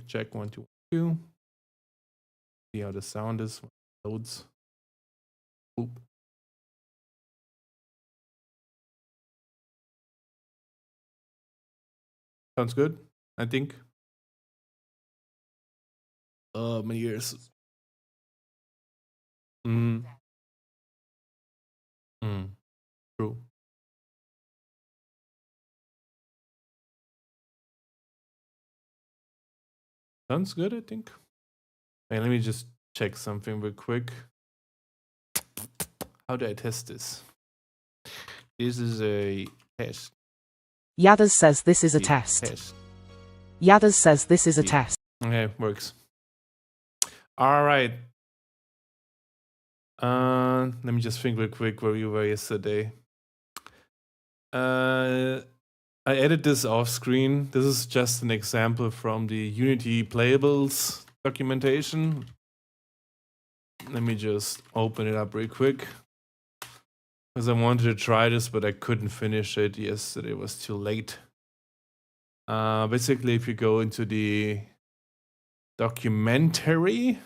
Check 1, 2, 2. See how the sound is when it loads. Oop. Sounds good, I think. Many years. Mm. True. Sounds good, I think. Hey, let me just check something real quick. How do I test this? This is a test. Yadas says this is a test. Yadas says this is a test. Okay, works. All right. Let me just think real quick where you were yesterday. I added this off screen. This is just an example from the Unity playables documentation. Let me just open it up real quick. Because I wanted to try this, but I couldn't finish it yesterday. It was too late. Basically, if you go into the documentary,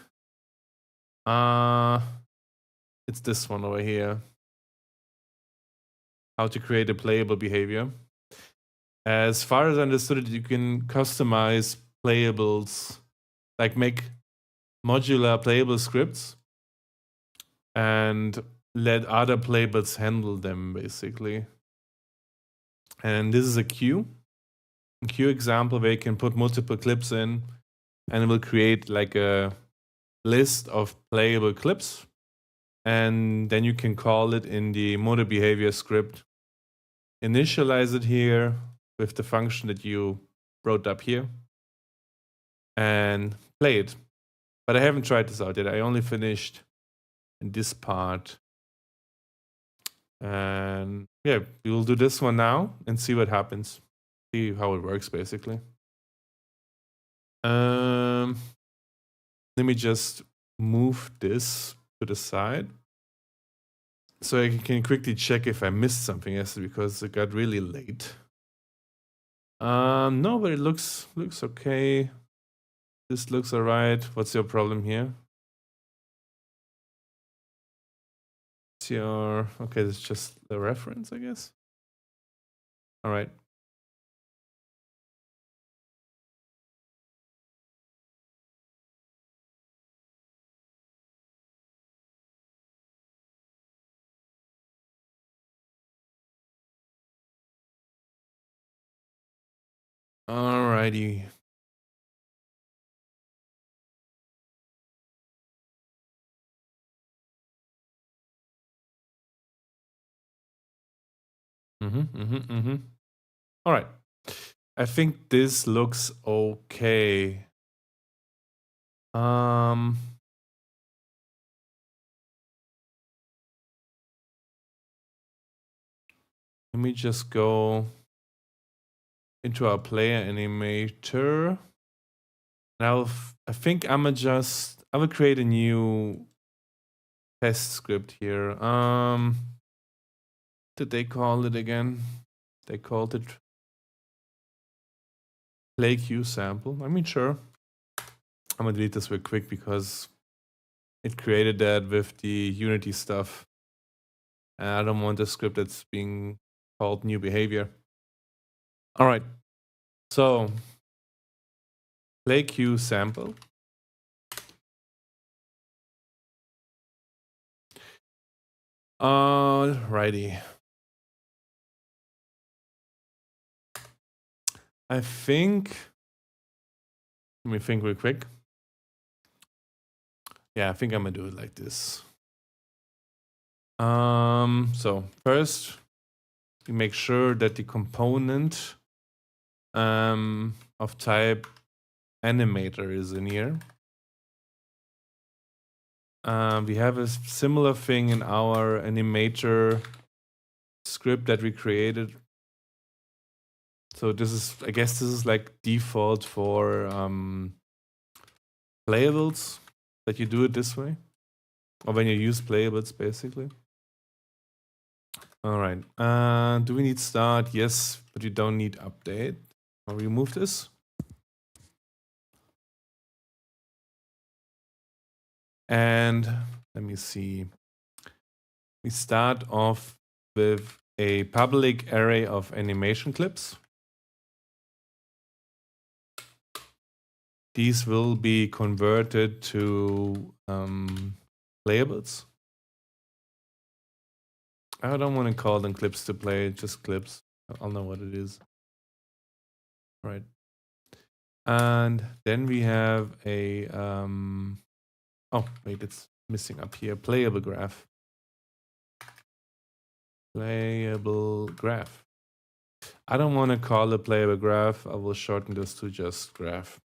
it's this one over here. How to create a playable behavior. As far as I understood it, you can customize playables, like make modular playable scripts and let other playables handle them, basically. And this is a queue example where you can put multiple clips in, and it will create like a list of playable clips. And then you can call it in the motor behavior script, initialize it here with the function that you wrote up here, and play it. But I haven't tried this out yet. I only finished in this part. And yeah, we will do this one now and see what happens. See how it works, basically. Let me just move this to the side so I can quickly check if I missed something yesterday because it got really late. No, but it looks okay. This looks alright. What's your problem here? It's your okay, it's just the reference, I guess. Alright. Alrighty. All right. I think this looks okay. Let me just go into our player animator. Now I think I will create a new test script here. Did they call it again? They called it play queue sample. I mean, sure. I'm gonna delete this real quick because it created that with the Unity stuff. And I don't want a script that's being called new behavior. All right. So play queue sample. Alrighty. I think. Let me think real quick. Yeah, I think I'm gonna do it like this. So first, we make sure that the component of type animator is in here. We have a similar thing in our animator script that we created. So this is, I guess this is like default for playables, that you do it this way. Or when you use playables, basically. All right. Do we need start? Yes, but you don't need update. I'll remove this. And let me see. We start off with a public array of animation clips. These will be converted to playables. I don't want to call them clips to play, just clips. I'll know what it is. Right. And then we have a, oh, wait, it's missing up here, playable graph. Playable graph. I don't want to call it playable graph. I will shorten this to just graph.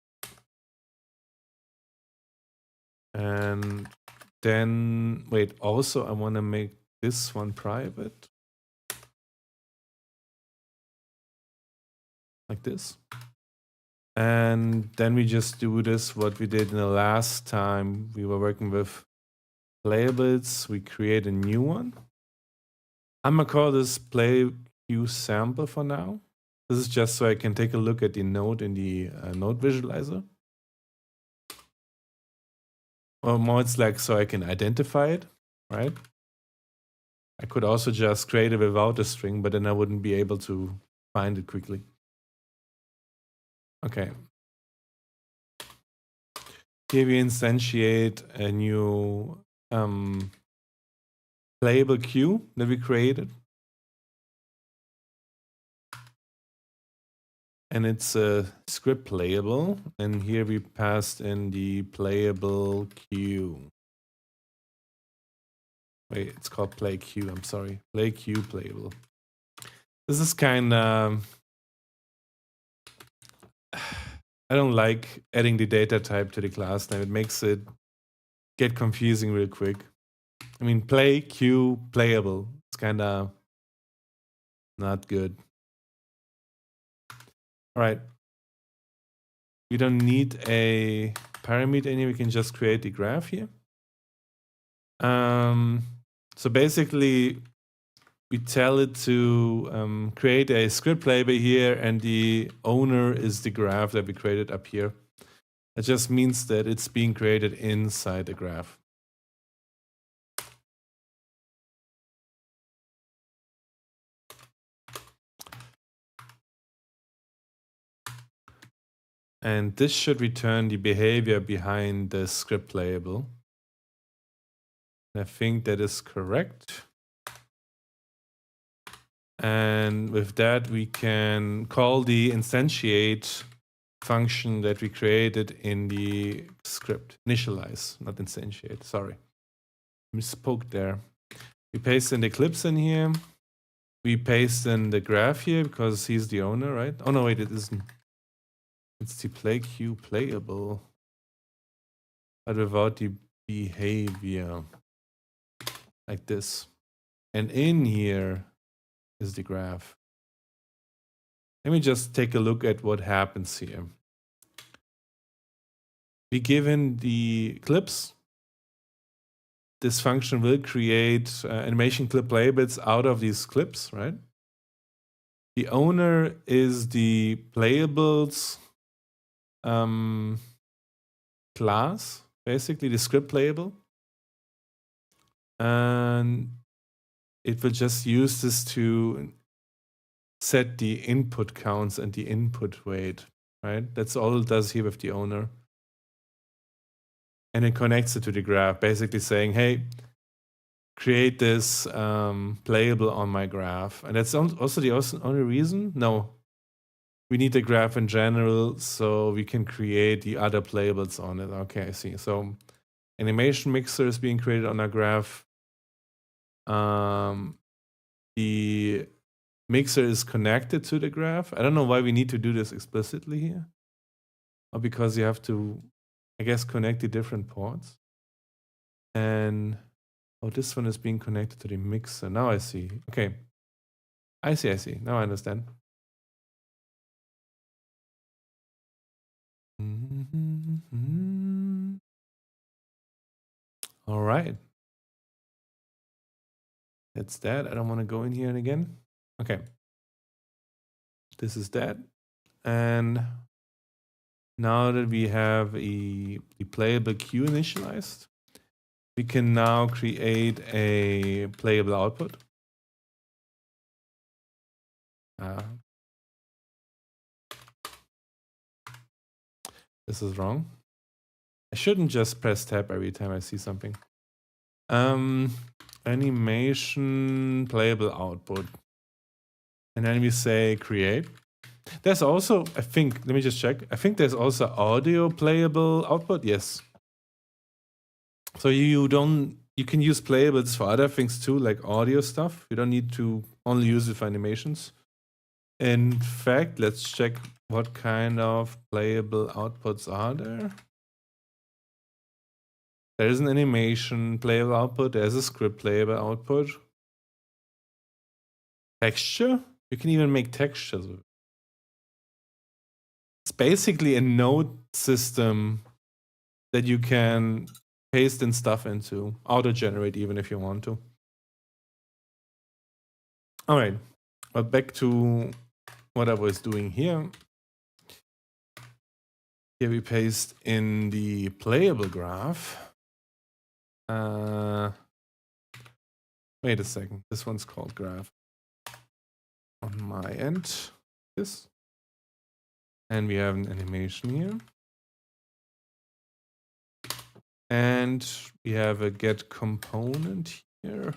And then, wait, also I want to make this one private. Like this. And then we just do this, what we did in the last time we were working with playables. We create a new one. I'm gonna call this play queue sample for now. This is just so I can take a look at the node in the node visualizer. Or more it's like so I can identify it, right? I could also just create it without a string, but then I wouldn't be able to find it quickly. Okay. Here we instantiate a new playable queue that we created. And it's a script playable. And here we passed in the playable queue. Wait, it's called play queue. I'm sorry. Play queue playable. This is kind of... I don't like adding the data type to the class name. It makes it get confusing real quick. I mean, play queue playable. It's kind of not good. All right. We don't need a parameter anymore. We can just create the graph here. So basically, we tell it to create a script label here, and the owner is the graph that we created up here. That just means that it's being created inside the graph. And this should return the behavior behind the script label. I think that is correct. And with that, we can call the instantiate function that we created in the script. Initialize, not instantiate, sorry. Misspoke there. We paste in the clips in here. We paste in the graph here because he's the owner, right? Oh no, wait, it isn't. It's the play queue playable, but without the behavior, like this. And in here is the graph. Let me just take a look at what happens here. We give in the clips. This function will create animation clip playables out of these clips, right? The owner is the playables class, basically the script playable. And it will just use this to set the input counts and the input weight, right? That's all it does here with the owner. And it connects it to the graph, basically saying, hey, create this playable on my graph. And that's also the only reason? No. We need the graph in general so we can create the other playables on it. Okay, I see. So animation mixer is being created on our graph. The mixer is connected to the graph. I don't know why we need to do this explicitly here. Or because you have to, I guess, connect the different ports. And oh, this one is being connected to the mixer. Now I see. Okay. I see. Now I understand. All right. That's that. I don't want to go in here and again. Okay. This is that. And now that we have the playable queue initialized, we can now create a playable output. This is wrong. I shouldn't just press tab every time I see something. Animation playable output. And then we say create. There's also, I think, let me just check. I think there's also audio playable output. Yes. So you can use playables for other things too, like audio stuff. You don't need to only use it for animations. In fact, let's check what kind of playable outputs are there. There's an animation playable output. There's a script playable output. Texture? You can even make textures. It's basically a node system that you can paste in stuff into, auto-generate even if you want to. All right, but back to what I was doing here. Here we paste in the playable graph. Wait a second, this one's called graph. On my end, this. And we have an animation here. And we have a get component here.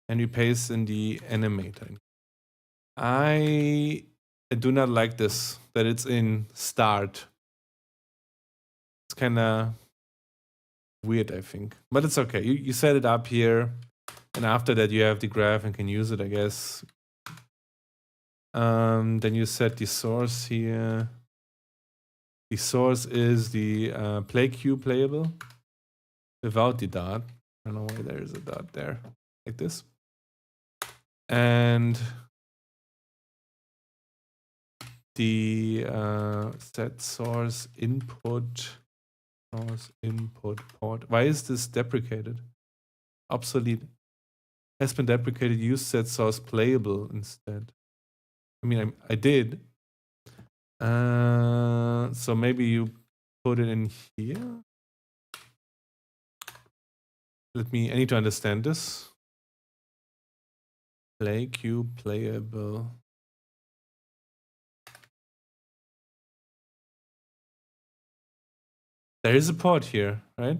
And we paste in the animator. I do not like this, that it's in start. It's kind of weird, I think. But it's okay. You set it up here. And after that, you have the graph and can use it, I guess. Then you set the source here. The source is the play queue playable without the dot. I don't know why there is a dot there, like this. And the set source input port. Why is this deprecated? Obsolete. Has been deprecated. Use set source playable instead. I mean, I did. So maybe you put it in here. I need to understand this. Play queue playable. There is a port here, right?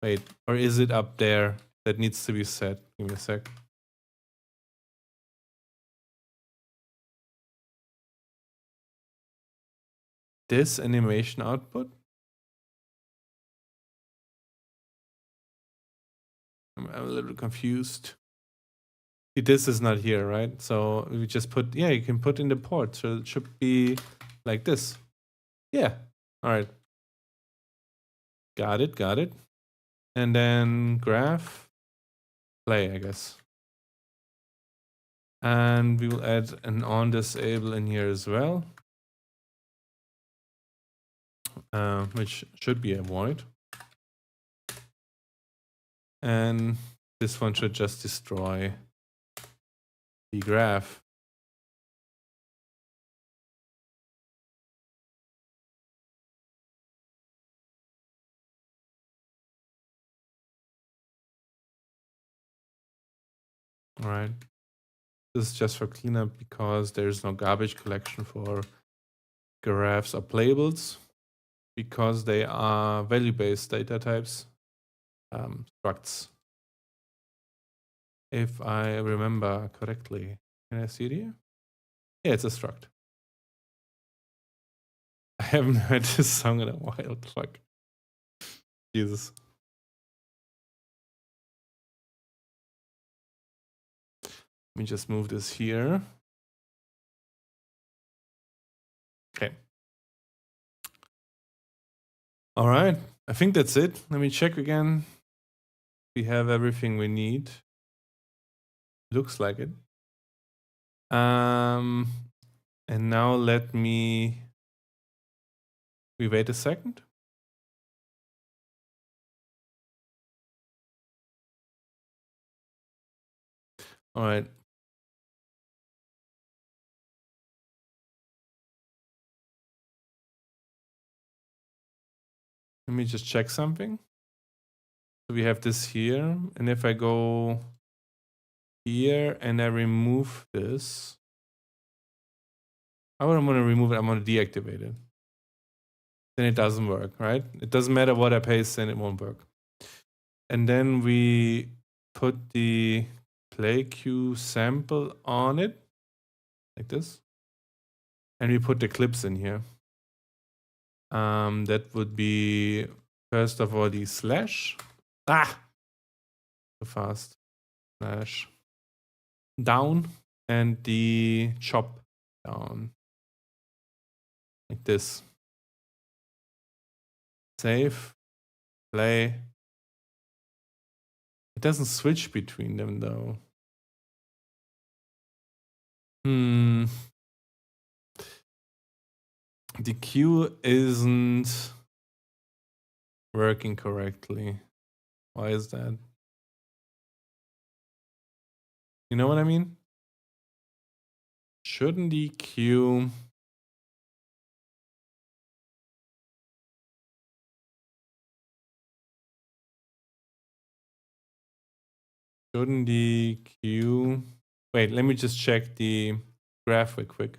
Wait, or is it up there that needs to be set? Give me a sec. This animation output? I'm a little confused. This is not here, right? So we just put, yeah, you can put in the port. So it should be like this. Yeah. All right. Got it. And then graph, play, I guess. And we will add an on disable in here as well. Which should be a void. And this one should just destroy the graph. All right. This is just for cleanup because there's no garbage collection for graphs or playables because they are value-based data types, structs. If I remember correctly. Can I see it here? Yeah, it's a struct. I haven't heard this song in a while. What the fuck? Jesus. Let me just move this here. Okay. All right. I think that's it. Let me check again. We have everything we need. Looks like it. And now let me... We wait a second. All right. Let me just check something. So we have this here, and if I go here and I remove this, I don't want to remove it, I'm going to deactivate it. Then it doesn't work, right? It doesn't matter what I paste, then it won't work. And then we put the play cue sample on it, like this. And we put the clips in here. That would be, first of all, the slash. So fast. Slash down and the chop down. Like this. Save. Play. It doesn't switch between them though. The cue isn't working correctly. Why is that? You know what I mean? Shouldn't the cue wait, let me just check the graph real quick.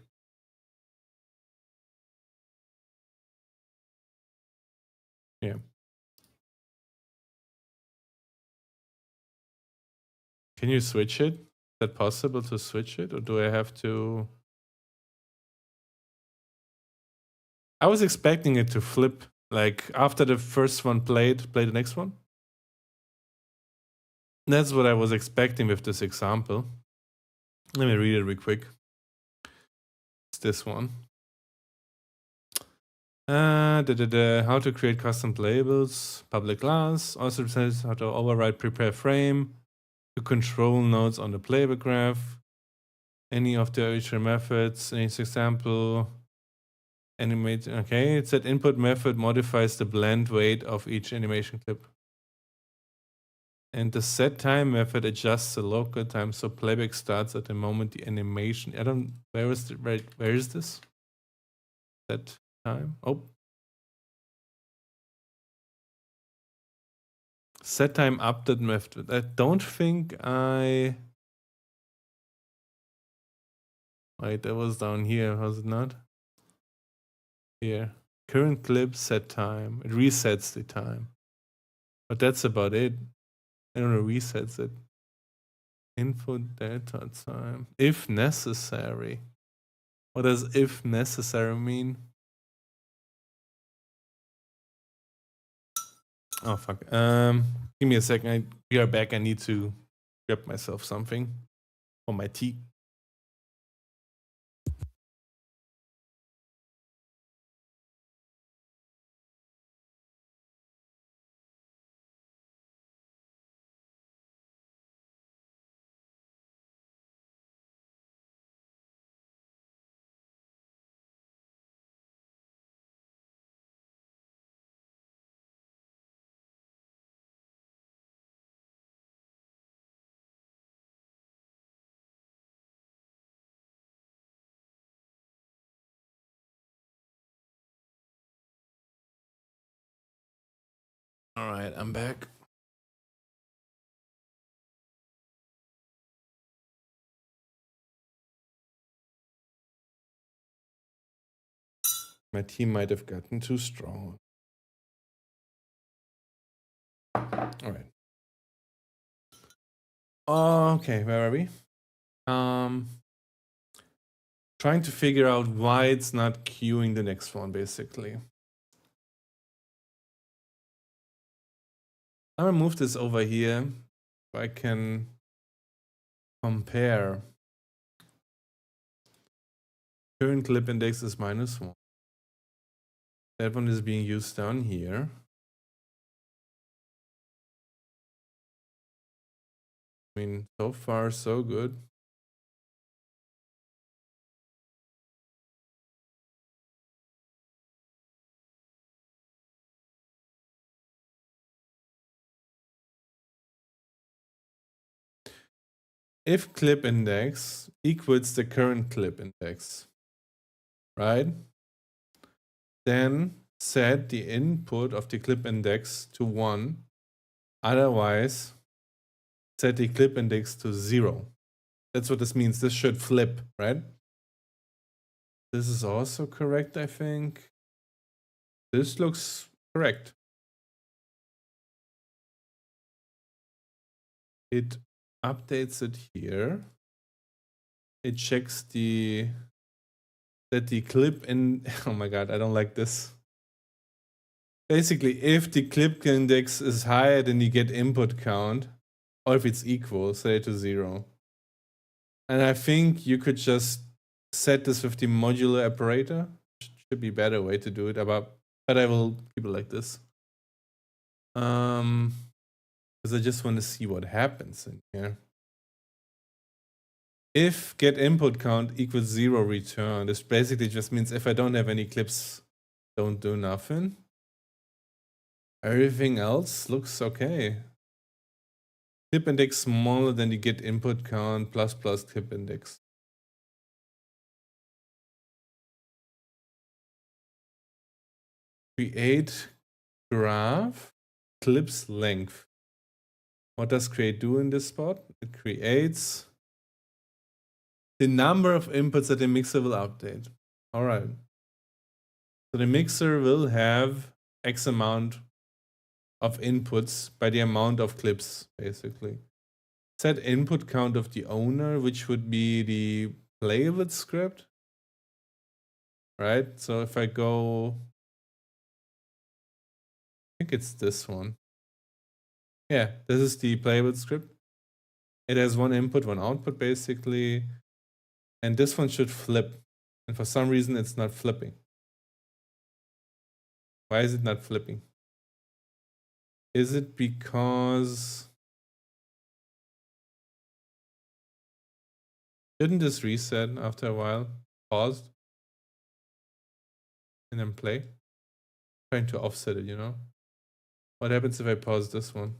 Yeah. Can you switch it? Is that possible to switch it, or do I have to? I was expecting it to flip, like after the first one play the next one. That's what I was expecting with this example. Let me read it real quick. It's this one. How to create custom labels, public class, also says how to override prepare frame, to control nodes on the playback graph, any of the original methods, in this example, animate, okay, it said input method modifies the blend weight of each animation clip. And the set time method adjusts the local time, so playback starts at the moment the animation. Where is this? Set time. Oh. Set time update method. I don't think I. Wait, that was down here, was it not? Here. Current clip set time. It resets the time. But that's about it. I don't know, resets it. Input data time. If necessary. What does if necessary mean? Oh fuck. Give me a second. We are back. I need to grab myself something for my tea. All right, I'm back. My tea might have gotten too strong. All right. Okay, where are we? Trying to figure out why it's not queuing the next one, basically. I'm gonna move this over here so I can compare. Current clip index is -1. That one is being used down here. I mean, so far, so good. If clip index equals the current clip index, right? Then set the input of the clip index to 1. Otherwise, set the clip index to 0. That's what this means. This should flip, right? This is also correct, I think. This looks correct. It updates it here. It checks that the clip in, oh my god, I don't like this. Basically, if the clip index is higher than the get input count, or if it's equal, set it to 0. And I think you could just set this with the modular operator. Should be a better way to do it, but I will keep it like this. Because I just want to see what happens in here. If get input count equals 0 return, this basically just means if I don't have any clips, don't do nothing. Everything else looks okay. Clip index smaller than the get input count plus clip index. Create graph clips length. What does create do in this spot? It creates the number of inputs that the mixer will update. All right. So the mixer will have X amount of inputs by the amount of clips, basically. Set input count of the owner, which would be the play with script. Right? So if I go, I think it's this one. Yeah, this is the play with script. It has one input, one output, basically. And this one should flip. And for some reason, it's not flipping. Why is it not flipping? Is it because... Didn't this reset after a while? Paused? And then play? Trying to offset it, you know? What happens if I pause this one?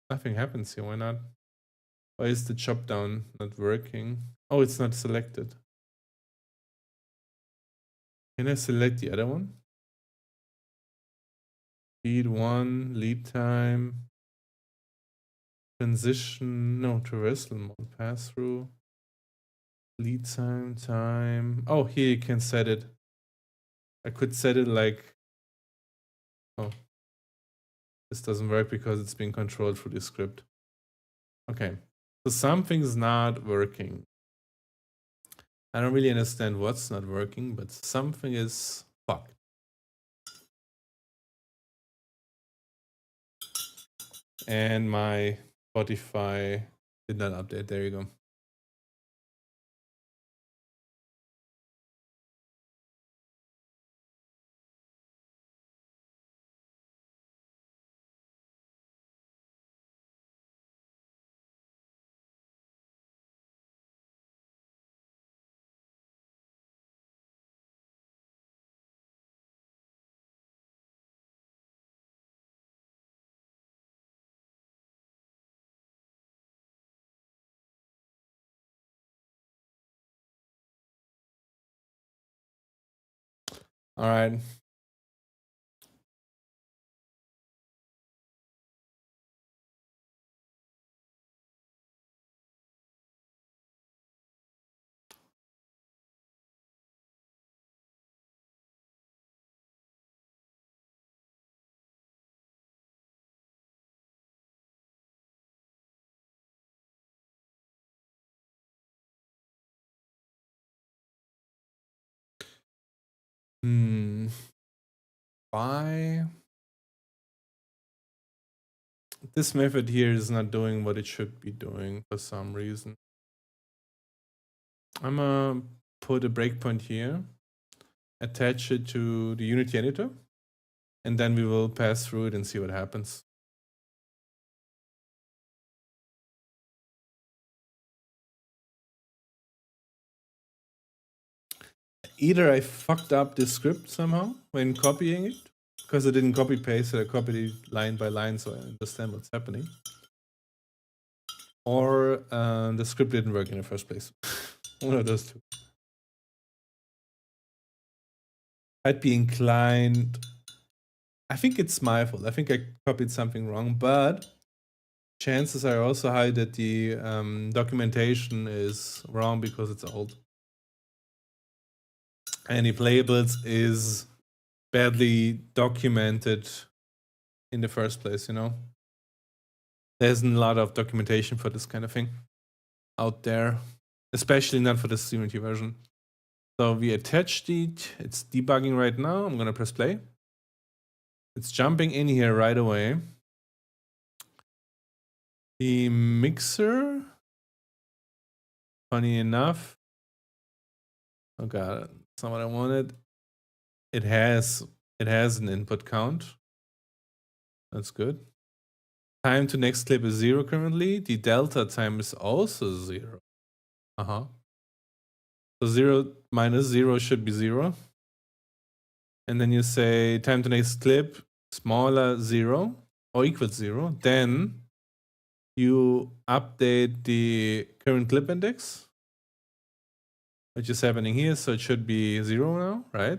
Nothing happens here, why not? Why is the chop down not working? Oh, it's not selected. Can I select the other one? Speed 1, lead time, transition, no, traversal mode, pass through, lead time. Oh, here you can set it. I could set it like, oh, this doesn't work because it's being controlled through the script. Okay, so something's not working. I don't really understand what's not working, but something is fucked. And my Spotify did not update. There you go. All right. Why? This method here is not doing what it should be doing for some reason. I'm gonna put a breakpoint here, attach it to the Unity editor, and then we will pass through it and see what happens. Either I fucked up the script somehow when copying it, because I didn't copy paste it, I copied it line by line so I understand what's happening. Or the script didn't work in the first place. One of those two. I'd be inclined. I think it's my fault. I think I copied something wrong, but chances are also high that the documentation is wrong because it's old. And the playables is badly documented in the first place, you know? There's a lot of documentation for this kind of thing out there, especially not for the Unity version. So we attached it. It's debugging right now. I'm gonna press play. It's jumping in here right away. The mixer, funny enough, oh god, that's not what I wanted. It has an input count. That's good. Time to next clip is 0 currently. The delta time is also 0. So 0 minus 0 should be 0. And then you say time to next clip smaller 0 or equals 0. Then you update the current clip index, which is happening here. So it should be 0 now, right?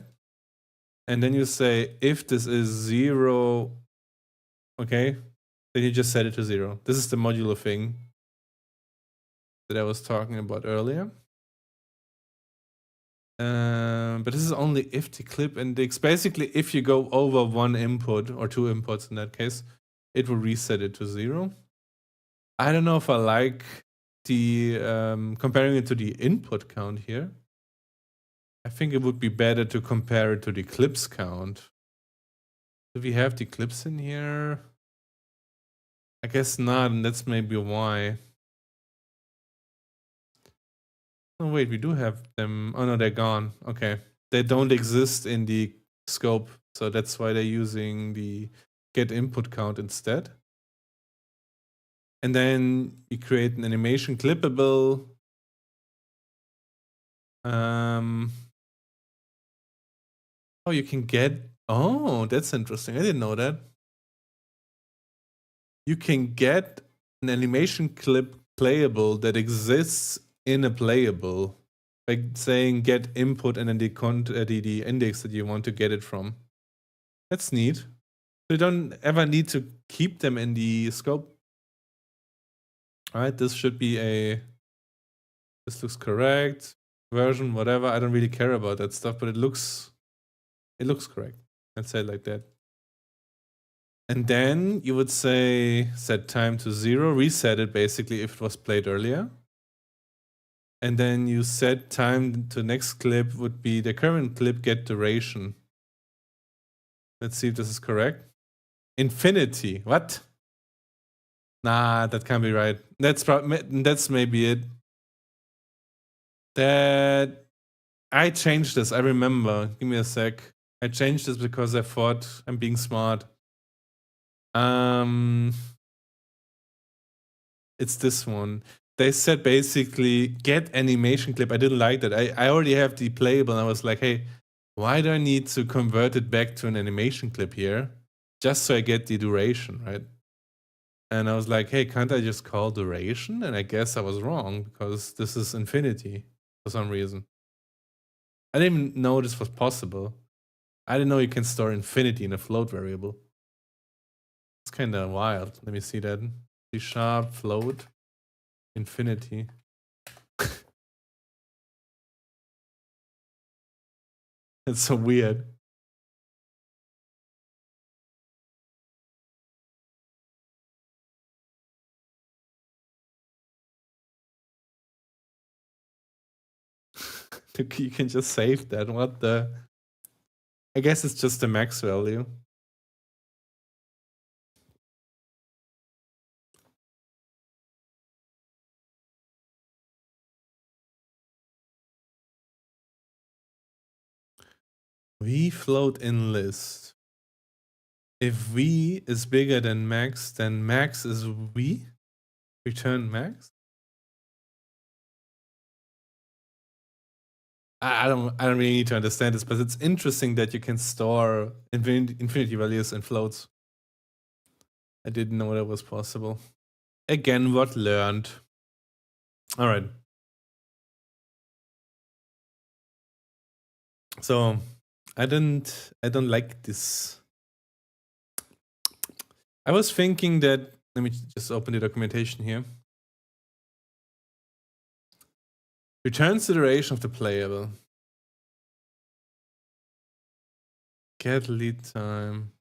And then you say if this is 0, okay, then you just set it to 0. This is the modular thing that I was talking about earlier. But this is only if the clip index, basically if you go over one input or two inputs in that case, it will reset it to 0. I don't know if I like the comparing it to the input count here. I think it would be better to compare it to the clips count. Do we have the clips in here? I guess not, and that's maybe why. Oh wait, we do have them. Oh no, they're gone. Okay. They don't exist in the scope, so that's why they're using the get input count instead. And then you create an animation clippable. Oh, you can get, oh, that's interesting. I didn't know that. You can get an animation clip playable that exists in a playable, like saying get input and then the index that you want to get it from. That's neat. So you don't ever need to keep them in the scope. All right, this should be this looks correct. Version, whatever. I don't really care about that stuff, but it looks correct. Let's say it like that. And then you would say set time to 0, reset it basically if it was played earlier. And then you set time to next clip would be the current clip get duration. Let's see if this is correct. Infinity. What? Nah, that can't be right. That's maybe it. That I changed this. I remember. Give me a sec. I changed this because I thought I'm being smart. It's this one. They said basically get animation clip. I didn't like that. I already have the playable and I was like, hey, why do I need to convert it back to an animation clip here? Just so I get the duration, right? And I was like, hey, can't I just call duration? And I guess I was wrong because this is infinity for some reason. I didn't even know this was possible. I didn't know you can store infinity in a float variable. It's kind of wild. Let me see that. C# float infinity. It's so weird. You can just save that. What the? I guess it's just the max value. V float in list. If V is bigger than max, then max is V? Return max? I don't really need to understand this, but it's interesting that you can store infinity values in floats. I didn't know that was possible. Again, what learned. All right. So I don't like this. I was thinking that, let me just open the documentation here. Returns the duration of the playable. Get lead time.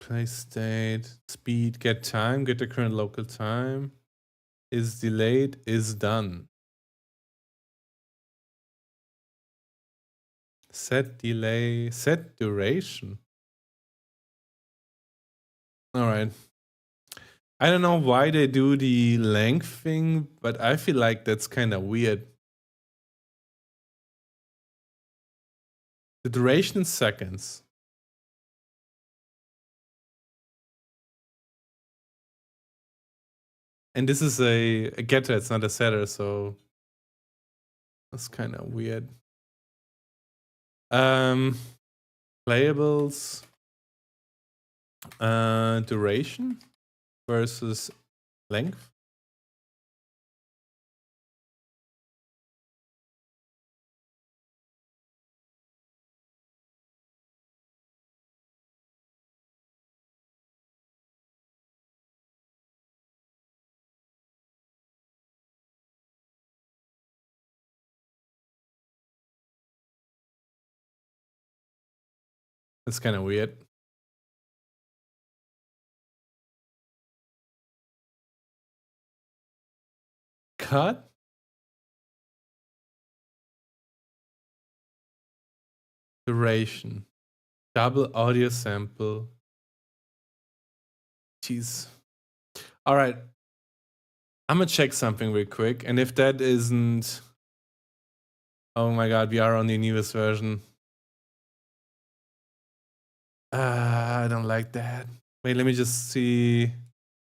Play state. Speed. Get time. Get the current local time. Is delayed. Is done. Set delay. Set duration. All right. I don't know why they do the length thing, but I feel like that's kind of weird. The duration in seconds. And this is a getter, it's not a setter, so that's kind of weird. Playables, duration versus length. That's kind of weird. Cut. Duration. Double audio sample. Jeez. All right. I'm gonna check something real quick. And if that isn't... Oh my god, we are on the newest version. I don't like that. Wait, let me just see.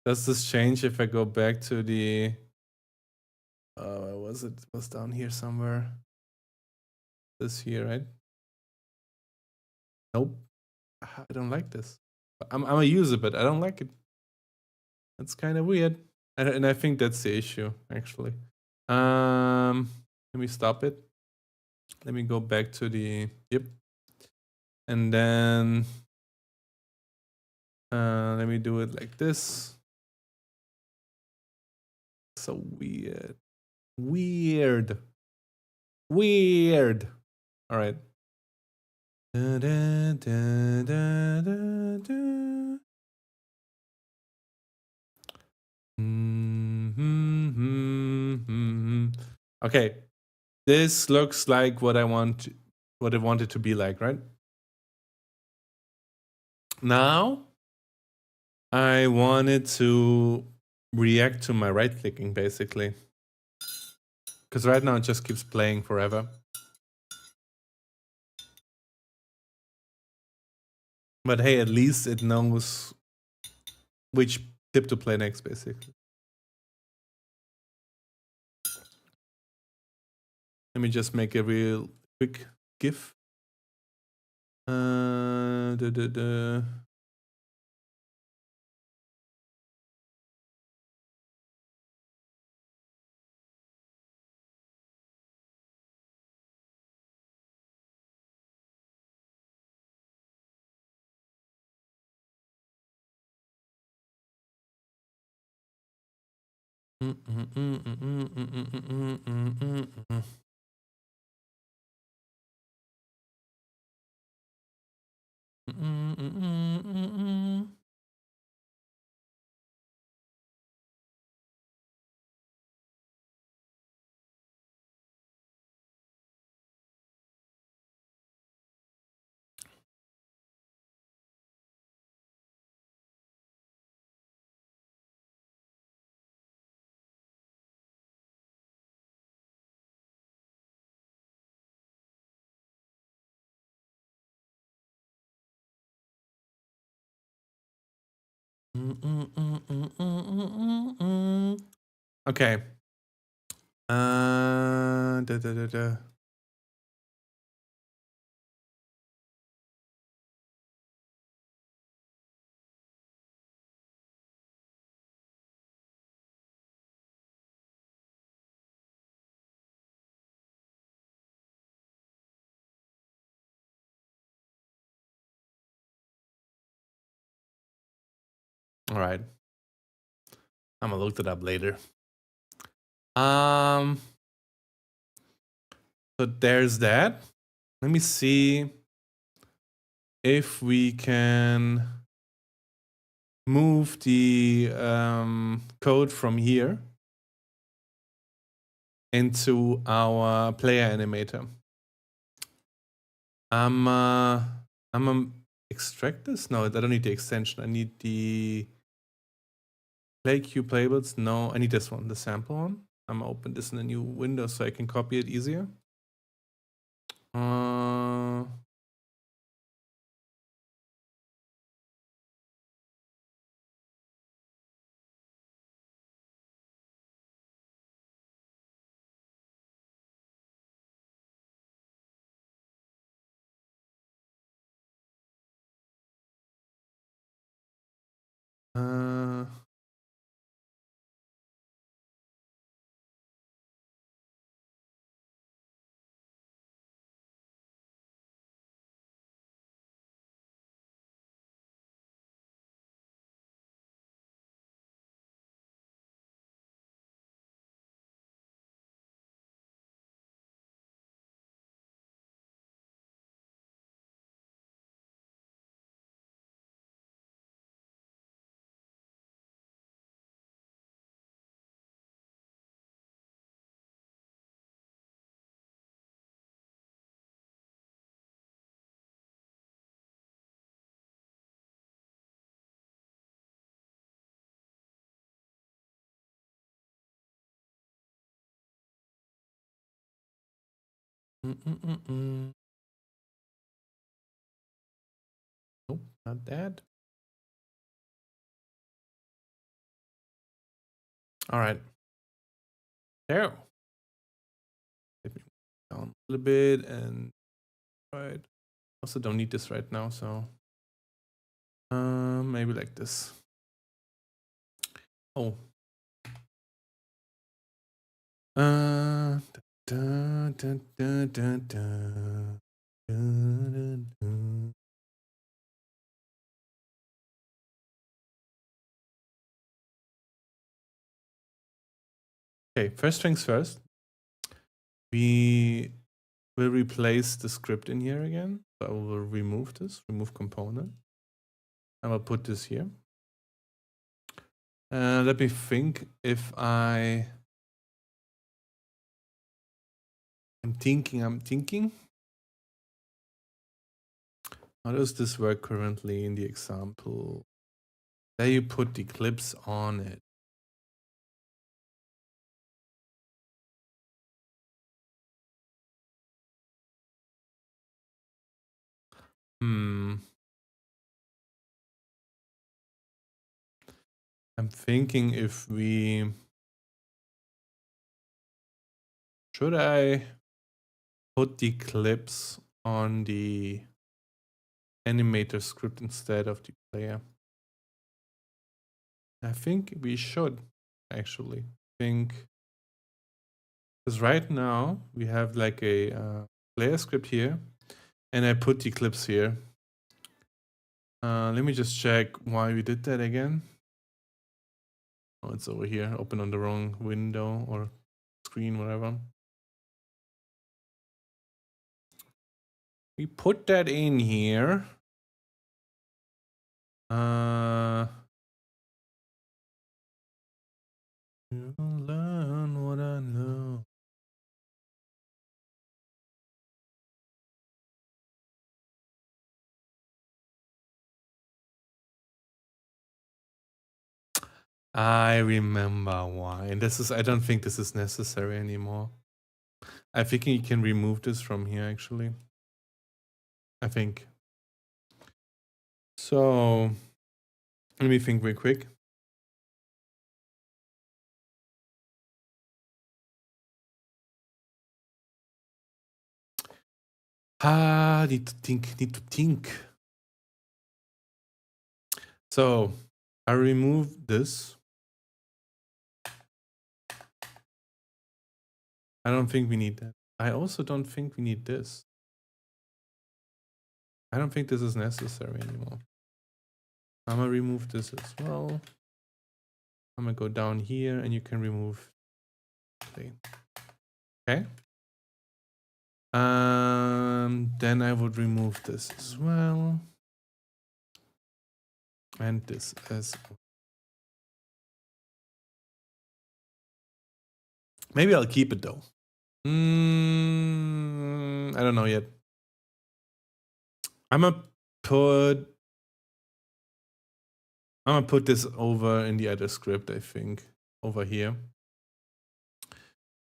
Does this change if I go back to the... where was it? It was down here somewhere. This here, right? Nope. I don't like this. I'm a user, but I don't like it. That's kind of weird. And I think that's the issue, actually. Let me stop it. Let me go back to the... Yep. And then... let me do it like this. So weird. Weird. Weird. All right. Da, da, da, da, da, da. Okay. This looks like what I want, what I want it to be like, right? Now, I want it to react to my right clicking, basically. Because right now it just keeps playing forever. But hey, at least it knows which clip to play next, basically. Let me just make a real quick GIF. Da, da, da. Okay. Da, da, da, da. All right. I'm gonna look that up later. So there's that. Let me see if we can move the code from here into our player animator. I'm gonna extract this. No, I don't need the extension. I need the play queue playbuds. No, I need this one, the sample one. I'm gonna open this in a new window so I can copy it easier. Nope, not that. All right. There. Let me down a little bit and right. Also don't need this right now, so maybe like this. Oh. Da, da, da, da, da, da. Okay, first things first. We will replace the script in here again. So I will remove this, remove component. I will put this here. Let me think if I'm thinking. How does this work currently in the example? There you put the clips on it. I'm thinking if we... Should I put the clips on the animator script instead of the player? I think we should, actually. Think... Because right now we have like a player script here, and I put the clips here. Let me just check why we did that again. Oh, it's over here, open on the wrong window or screen, whatever. We put that in here. Learn what I know. I remember why. And this is, I don't think this is necessary anymore. I think you can remove this from here, actually. I think. So, let me think real quick. Need to think. So, I remove this. I don't think we need that. I also don't think we need this. I don't think this is necessary anymore. I'm gonna remove this as well. I'm gonna go down here and you can remove play. Okay. Then I would remove this as well. And this as well. Maybe I'll keep it though. I don't know yet. I'm gonna put this over in the other script, I think, over here.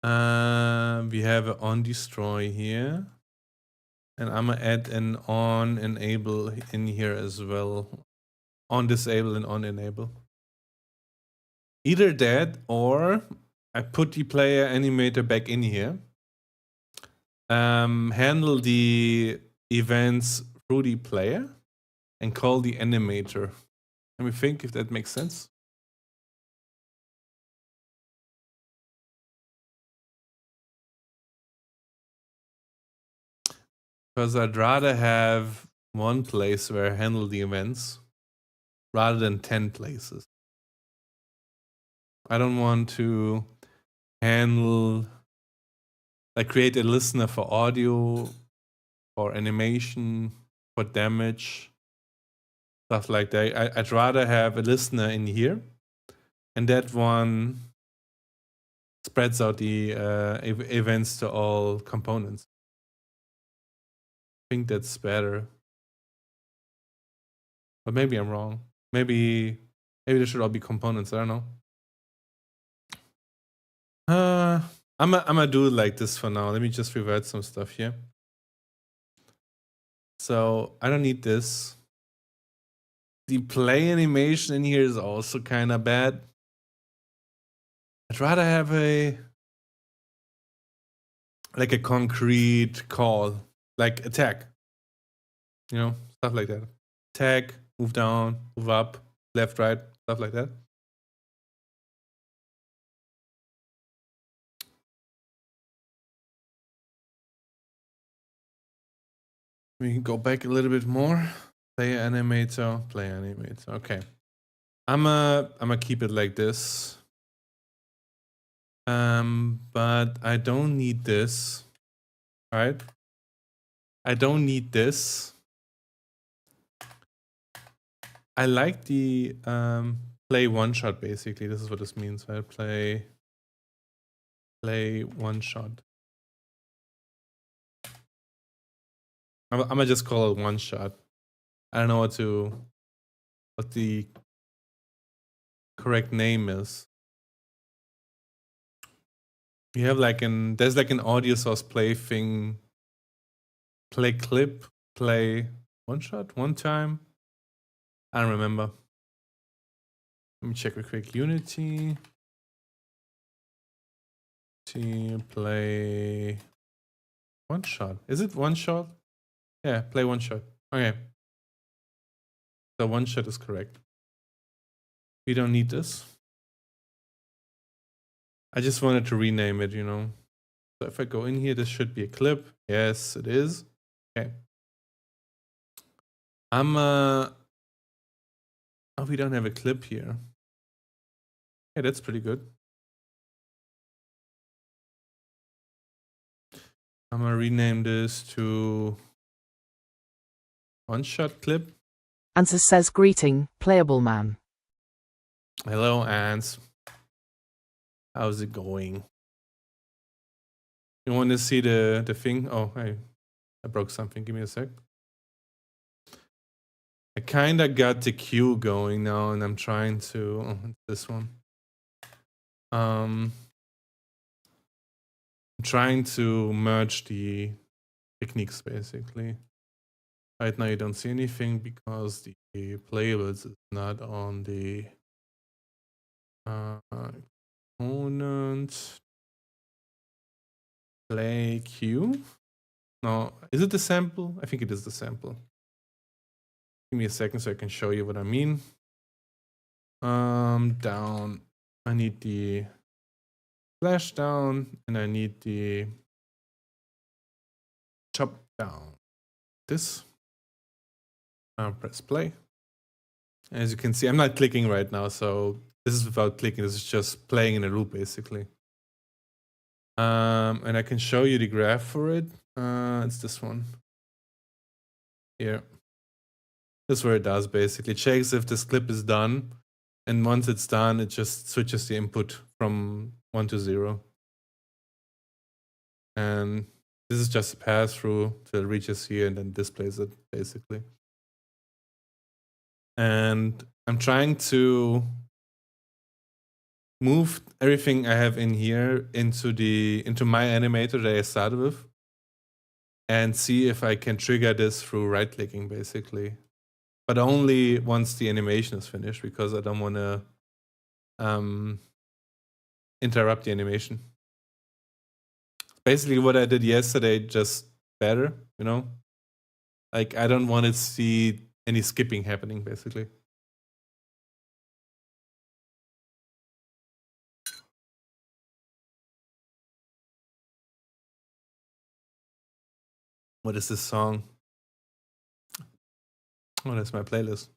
We have an on destroy here. And I'm gonna add an on enable in here as well. On disable and on enable. Either that or I put the player animator back in here. Handle the events through the player and call the animator. Let me think if that makes sense. Because I'd rather have one place where I handle the events rather than 10 places. I don't want to handle, like create a listener for audio, for animation, for damage, stuff like that. I'd rather have a listener in here, and that one spreads out the events to all components. I think that's better. But maybe I'm wrong. Maybe there should all be components. I don't know. I'm gonna do it like this for now. Let me just revert some stuff here. So I don't need this. The play animation in here is also kind of bad. I'd rather have a concrete call, like attack. You know, stuff like that. Attack, move down, move up, left, right, stuff like that. We can go back a little bit more. Play animator. Okay. I'm gonna keep it like this. But I don't need this. All right. I don't need this. I like the play one shot basically. This is what this means. I play one shot. I'm gonna just call it one shot. I don't know what the correct name is. You have there's like an audio source play thing. Play clip, play one shot, one time. I don't remember. Let me check real quick. Unity. Play one shot. Is it one shot? Yeah, play one shot. Okay. So one shot is correct. We don't need this. I just wanted to rename it, you know. So if I go in here, this should be a clip. Yes, it is. Okay. Oh, we don't have a clip here. Yeah, that's pretty good. I'm gonna rename this to one shot clip. Answer says greeting, playable man. Hello, Ans. How's it going? You want to see the thing? Oh, I broke something. Give me a sec. I kind of got the queue going now, and I'm trying to... Oh, this one. I'm trying to merge the techniques, basically. Right now, you don't see anything because the playables is not on the component play queue. No, is it the sample? I think it is the sample. Give me a second so I can show you what I mean. Down. I need the flash down, and I need the chop down. This. Press play. As you can see, I'm not clicking right now, so this is without clicking. This is just playing in a loop, basically. And I can show you the graph for it. It's this one. Here. This is where it does, basically. It checks if this clip is done. And once it's done, it just switches the input from 1 to 0. And this is just a pass-through till it reaches here and then displays it, basically. And I'm trying to move everything I have in here into my animator that I started with, and see if I can trigger this through right-clicking, basically. But only once the animation is finished, because I don't want to interrupt the animation. Basically what I did yesterday, just better, you know? Like, I don't want to see any skipping happening, basically. What is this song? Oh, that's my playlist.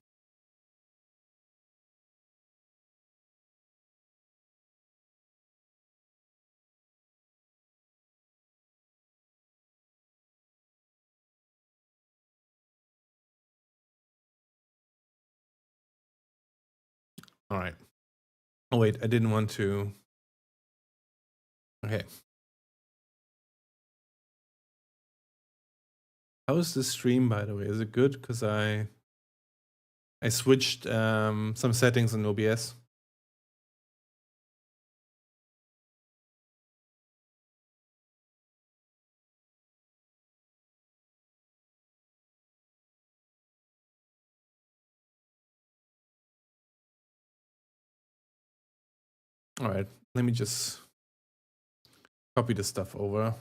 All right. Oh, wait, I didn't want to. Okay. How is the stream, by the way? Is it good? Because I switched some settings in OBS. All right, let me just copy this stuff over.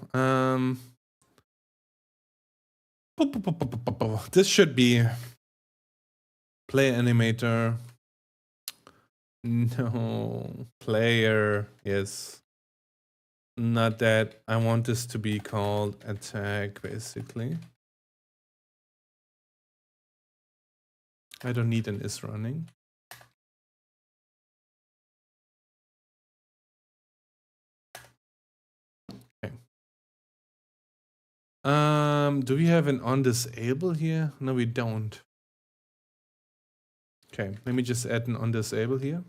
This should be play animator. No, player. Yes. Not that. I want this to be called attack, basically. I don't need an is running. Okay. Do we have an on disable here? No, we don't. Okay, let me just add an on disable here.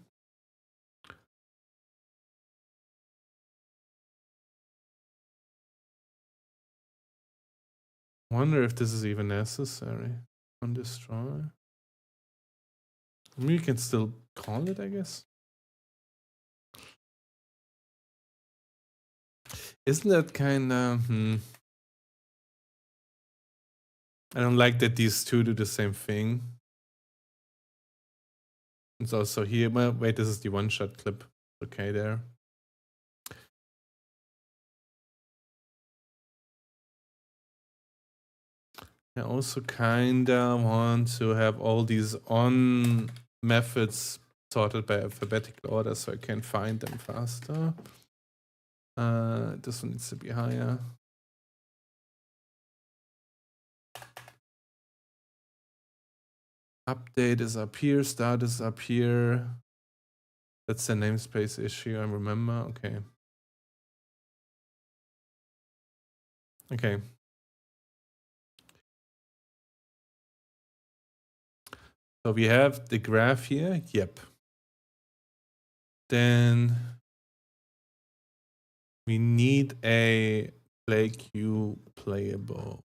Wonder if this is even necessary. On destroy. I mean, you can still call it, I guess. Isn't that kind of... I don't like that these two do the same thing. It's also here. Well, wait, this is the one-shot clip. Okay, there. I also kinda want to have all these on methods sorted by alphabetical order so I can find them faster. This one needs to be higher. Update is up here, start is up here. That's the namespace issue, I remember. Okay. Okay. So we have the graph here. Yep. Then we need a play queue playable.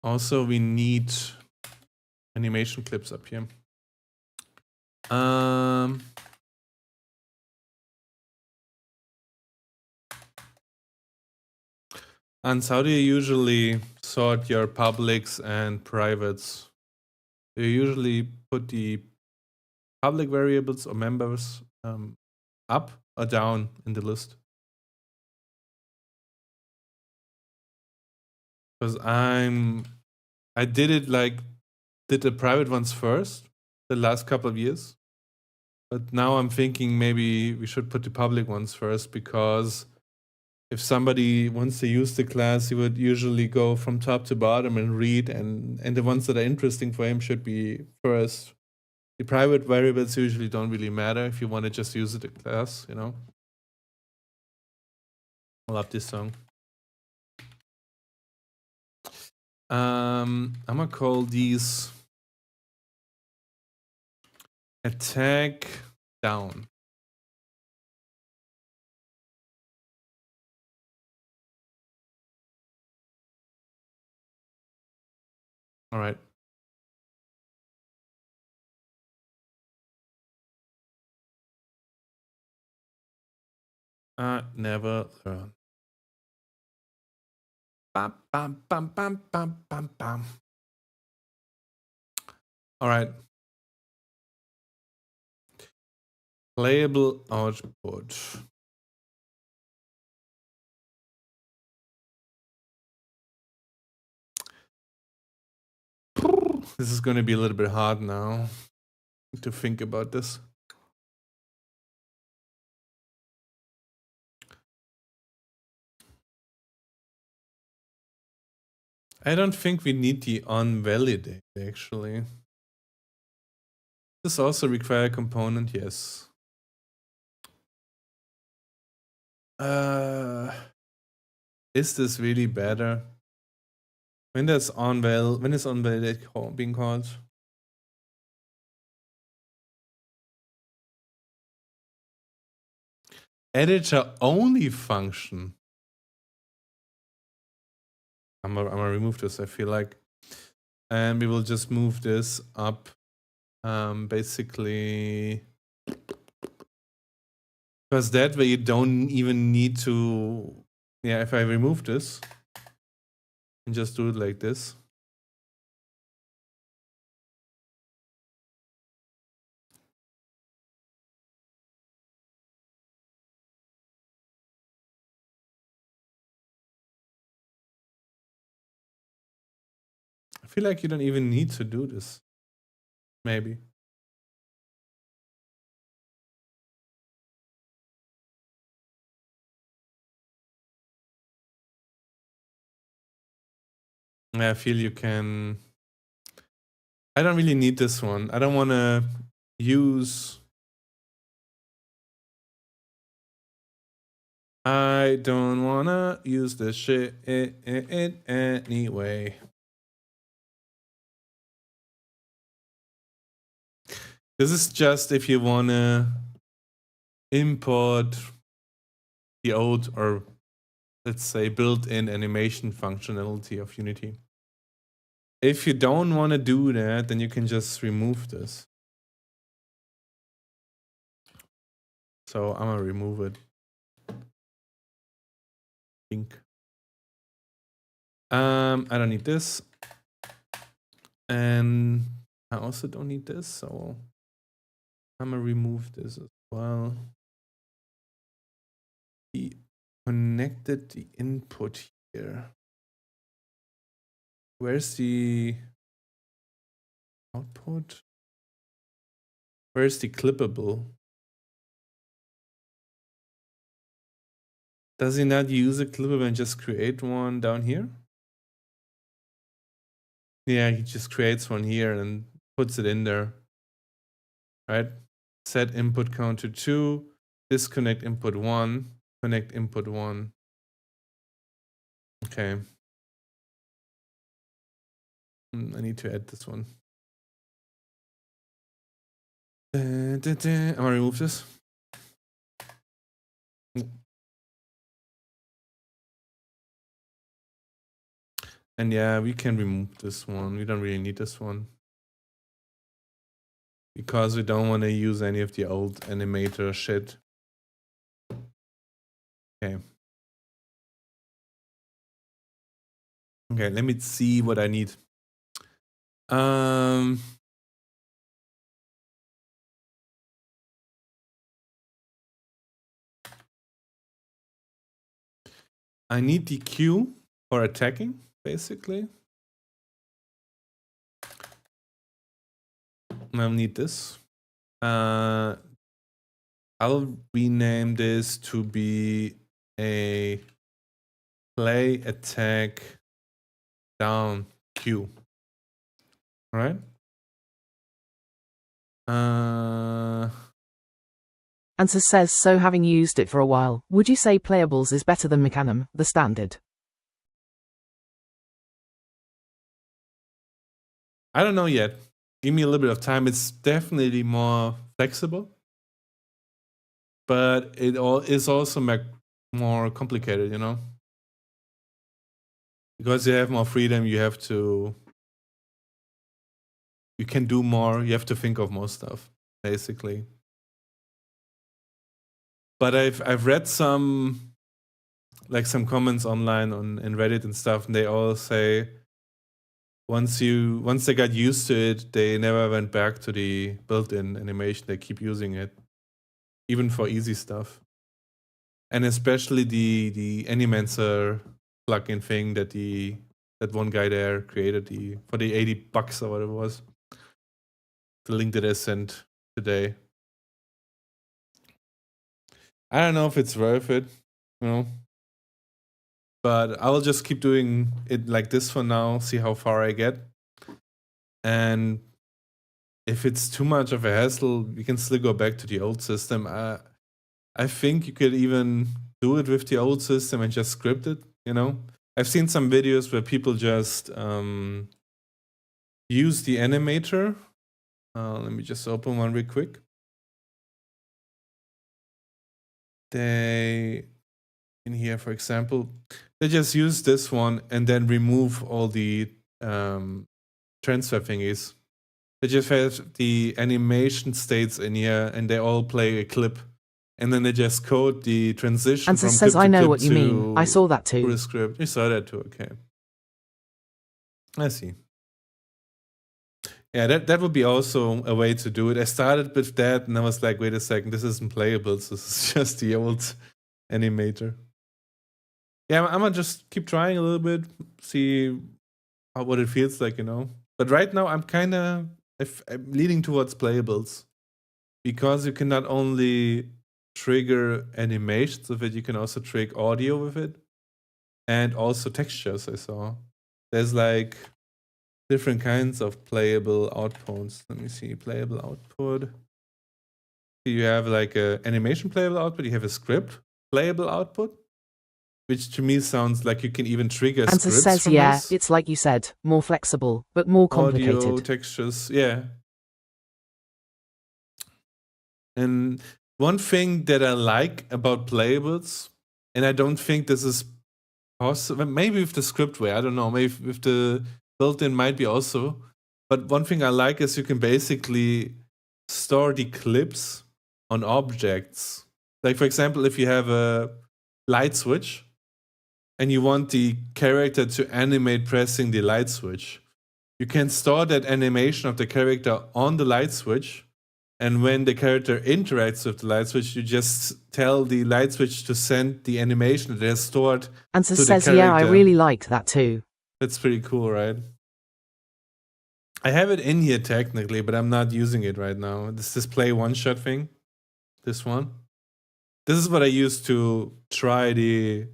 Also, we need animation clips up here. And how do you usually sort your publics and privates? Do you usually put the public variables or members up or down in the list? Because I did it like, did the private ones first the last couple of years. But now I'm thinking maybe we should put the public ones first, because if somebody wants to use the class, he would usually go from top to bottom and read, and the ones that are interesting for him should be first. The private variables usually don't really matter if you want to just use it in class, you know. I love this song. I'm gonna call these attack down. All right. Never learn. Bam, bam, bam, bam, bam, bam, bam. All right. Playable output. This is going to be a little bit hard now to think about this. I don't think we need the onValidate actually. Does this also require a component? Yes. Is this really better? When is onValidate being called? Editor only function. I'm gonna remove this, I feel like. And we will just move this up. Basically, because that way you don't even need to. Yeah, if I remove this and just do it like this. I feel like you don't even need to do this. Maybe. I feel you can. I don't really need this one. I don't want to use. I don't want to use this shit anyway. This is just if you want to import the old, or let's say built-in animation functionality of Unity. If you don't want to do that, then you can just remove this. So I'm gonna remove it. I don't need this. And I also don't need this, so I'm gonna remove this as well. He connected the input here. Where's the output? Where's the clippable? Does he not use a clippable and just create one down here? Yeah, he just creates one here and puts it in there. Right? Set input count to 2, disconnect input 1, connect input 1. Okay. I need to add this one. I'm gonna remove this. And yeah, we can remove this one. We don't really need this one, because we don't want to use any of the old animator shit. Okay. Okay, let me see what I need. I need the queue for attacking, basically. I'll need this. I'll rename this to be a play attack down Q. All right. Answer says, so having used it for a while, would you say Playables is better than Mecanum, the standard? I don't know yet. Give me a little bit of time. It's definitely more flexible, but it is also more complicated, you know? Because you have more freedom, you can do more, you have to think of more stuff, basically. But I've read some comments online in Reddit and stuff, and they all say once they got used to it, they never went back to the built-in animation. They keep using it, even for easy stuff. And especially the Animancer plugin thing that one guy there created for the $80 or what it was. The link that I sent today. I don't know if it's worth it, you know. But I will just keep doing it like this for now, see how far I get. And if it's too much of a hassle, we can still go back to the old system. I think you could even do it with the old system and just script it, you know? I've seen some videos where people just use the animator. Let me just open one real quick. In here, for example, they just use this one and then remove all the transfer thingies. They just have the animation states in here and they all play a clip. And then they just code the transition Answer from says, clip I to know clip what you mean. I saw that too. To the script. You saw that too, okay. I see. Yeah, that would be also a way to do it. I started with that and I was like, wait a second, this isn't playable. This is just the old animator. Yeah, I'm gonna just keep trying a little bit, see what it feels like, you know. But right now I'm leaning towards playables because you can not only trigger animations with it, you can also trigger audio with it and also textures. I saw there's like different kinds of playable outputs. Let me see, playable output. You have like a animation playable output, you have a script playable output, which to me sounds like you can even trigger Answer scripts says, from yeah, this. it's like you said, more flexible, but more complicated. Audio, textures, yeah. And one thing that I like about playables, and I don't think this is possible, maybe with the script way, I don't know, maybe with the built-in might be also, but one thing I like is you can basically store the clips on objects. Like for example, if you have a light switch and you want the character to animate pressing the light switch, you can store that animation of the character on the light switch. And when the character interacts with the light switch, you just tell the light switch to send the animation that is stored Answer to says, the character. yeah, I really liked that too. That's pretty cool, right? I have it in here technically, but I'm not using it right now. This display one-shot thing. This one. This is what I used to try the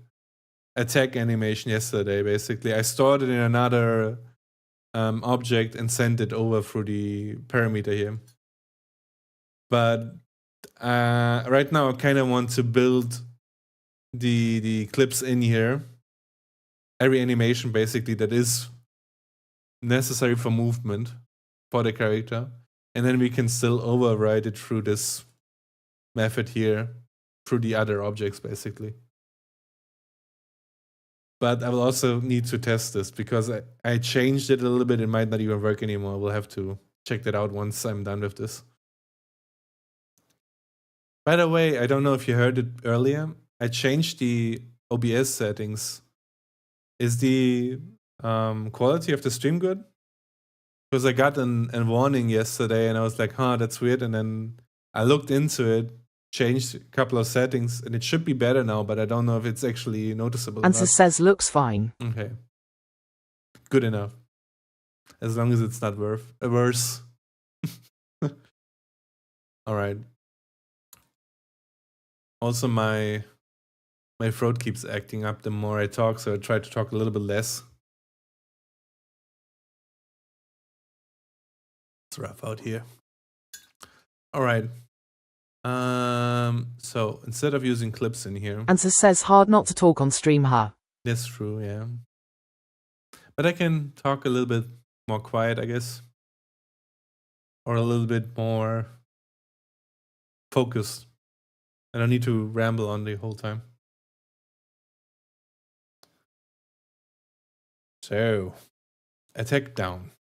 attack animation yesterday, basically. I stored it in another object and sent it over through the parameter here. But right now I kind of want to build the clips in here. Every animation basically that is necessary for movement for the character. And then we can still override it through this method here, through the other objects basically. But I will also need to test this because I changed it a little bit. It might not even work anymore. We'll have to check that out once I'm done with this. By the way, I don't know if you heard it earlier. I changed the OBS settings. Is the quality of the stream good? Because I got a warning yesterday and I was like, huh, that's weird. And then I looked into it, changed a couple of settings, and it should be better now, but I don't know if it's actually noticeable. Answer says, looks fine. Okay. Good enough. As long as it's not worse. All right. Also, my throat keeps acting up the more I talk, so I try to talk a little bit less. It's rough out here. All right. So instead of using clips in here, Answer says hard not to talk on stream, huh? that's true, yeah. But I can talk a little bit more quiet, I guess, or a little bit more focused. I don't need to ramble on the whole time. So, attack down.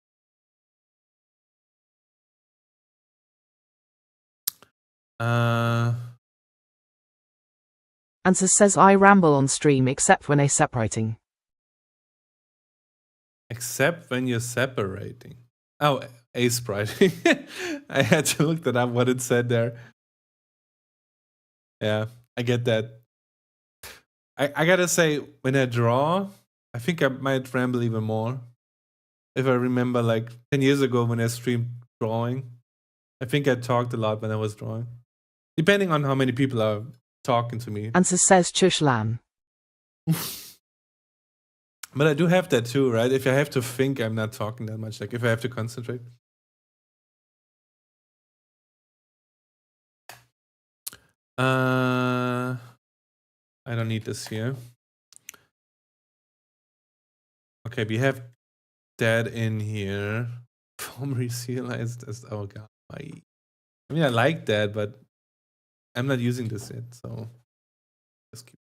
Answer says I ramble on stream except when I separating. Except when you're separating. Oh, aspriting. I had to look that up, what it said there. Yeah, I get that. I gotta say, when I draw, I think I might ramble even more. If I remember, like 10 years ago when I streamed drawing, I think I talked a lot when I was drawing. Depending on how many people are talking to me. Answer says Chush Lan. But I do have that too, right? If I have to think, I'm not talking that much. Like if I have to concentrate. I don't need this here. Okay, we have that in here. Form reserialized as oh god. I mean I like that, but I'm not using this yet, so just keep.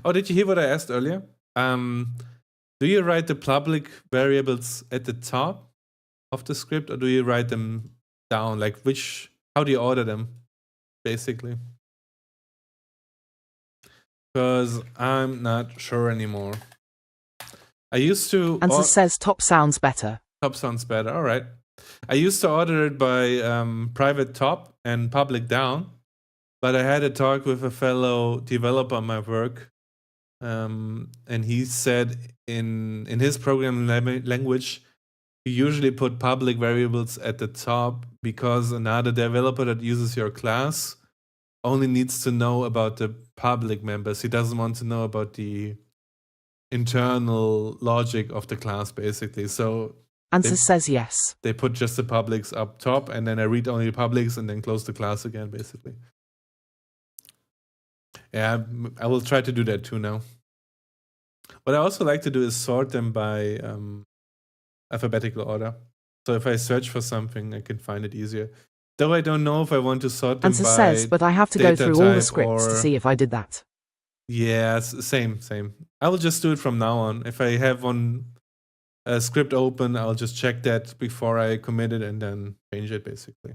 Oh, did you hear what I asked earlier? Do you write the public variables at the top of the script, or do you write them down? Like how do you order them, basically? Because I'm not sure anymore. I used to. Answer says top sounds better. Top sounds better. All right. I used to order it by private top and public down, but I had a talk with a fellow developer on my work, and he said in his programming language, you usually put public variables at the top because another developer that uses your class only needs to know about the public members. He doesn't want to know about the internal logic of the class, basically. So Answer says yes. they put just the publics up top, and then I read only the publics and then close the class again, basically. Yeah, I will try to do that too now. What I also like to do is sort them by alphabetical order. So if I search for something, I can find it easier. Though I don't know if I want to sort them Answer by says, but I have to go data through all the type scripts to or- see if I did that. Yeah, same. I will just do it from now on. If I have a script open, I'll just check that before I commit it and then change it, basically.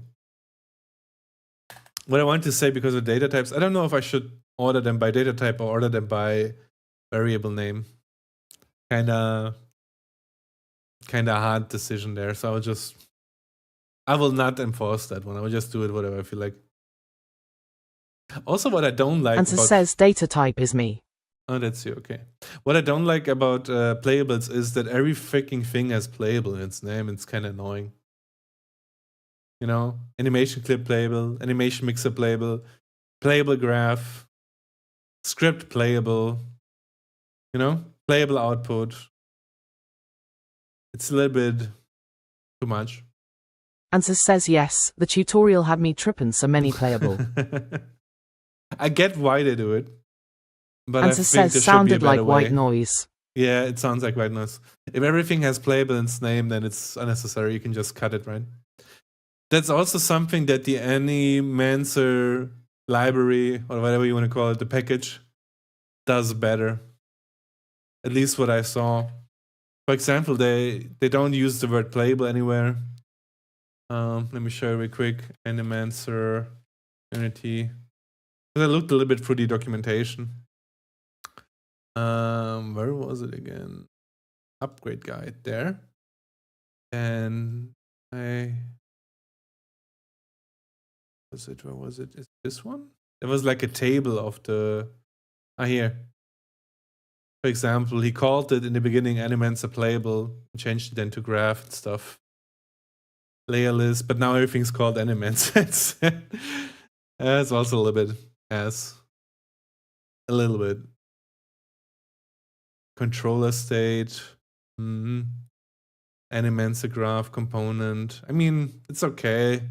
What I want to say, because of data types, I don't know if I should order them by data type or order them by variable name. Kinda hard decision there. So I will not enforce that one. I will just do it whatever I feel like. Also, what I don't like Answer about... says data type is me. Oh, that's you, okay. What I don't like about playables is that every freaking thing has playable in its name. It's kind of annoying. You know, animation clip playable, animation mixer playable, playable graph, script playable, you know, playable output. It's a little bit too much. Answer says yes. The tutorial had me tripping so many playable. I get why they do it. But Answer I think says there should be a sounded better like white way. noise. Yeah, it sounds like white noise. If everything has playable in its name, then it's unnecessary. You can just cut it, right? That's also something that the Animancer library, or whatever you want to call it, the package, does better. At least what I saw. For example, they don't use the word playable anywhere. Let me show you real quick. Animancer Unity. I looked a little bit through the documentation. Where was it again? Upgrade guide there. And where was it? Is this one? There was like a table of the here. For example, he called it in the beginning Animancer playable, changed it then to graph and stuff. Layer list, but now everything's called Animancer. It's also a little bit ass. A little bit. Controller state. Animencer graph component. I mean, it's okay.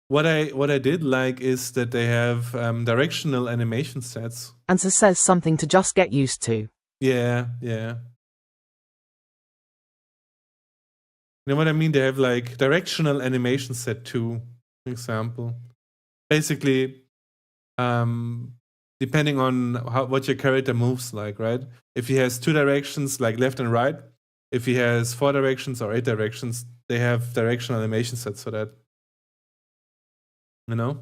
What I did like is that they have directional animation sets. Answer says something to just get used to. Yeah. You know what I mean? They have like directional animation set 2, for example. Basically, depending on what your character moves like, right? If he has 2 directions, like left and right, if he has 4 directions or 8 directions, they have directional animation sets for that. You know?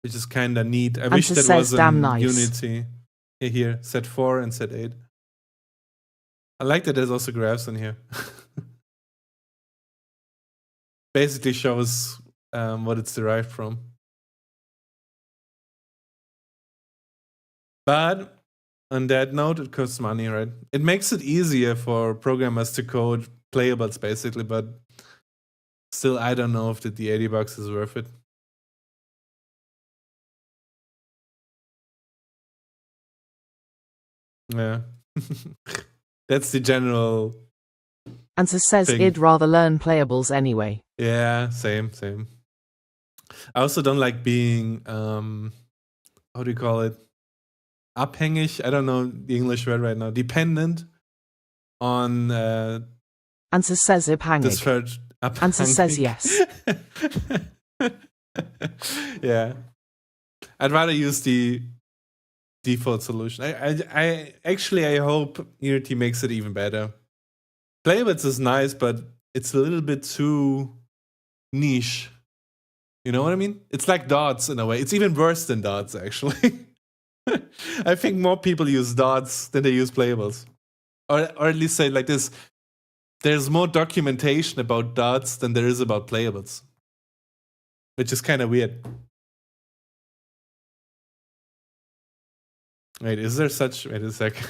Which is kind of neat. I wish that was in Unity. Here, set 4 and set 8. I like that there's also graphs in here. Basically shows what it's derived from. But on that note, it costs money, right? It makes it easier for programmers to code playables, basically, but still, I don't know if the $80 is worth it. Yeah. That's the general Answer says thing. I'd rather learn playables anyway. Yeah, same. I also don't like being, how do you call it? Abhängig? I don't know the English word right now. Dependent on Answer says abhängig. Answer says yes. Yeah. I'd rather use the default solution. I hope Unity makes it even better. Playables is nice, but it's a little bit too niche. You know what I mean? It's like dots in a way. It's even worse than dots, actually. I think more people use dots than they use playables. Or at least say it like this. There's more documentation about dots than there is about playables. Which is kind of weird. Wait, is there such... Wait a second.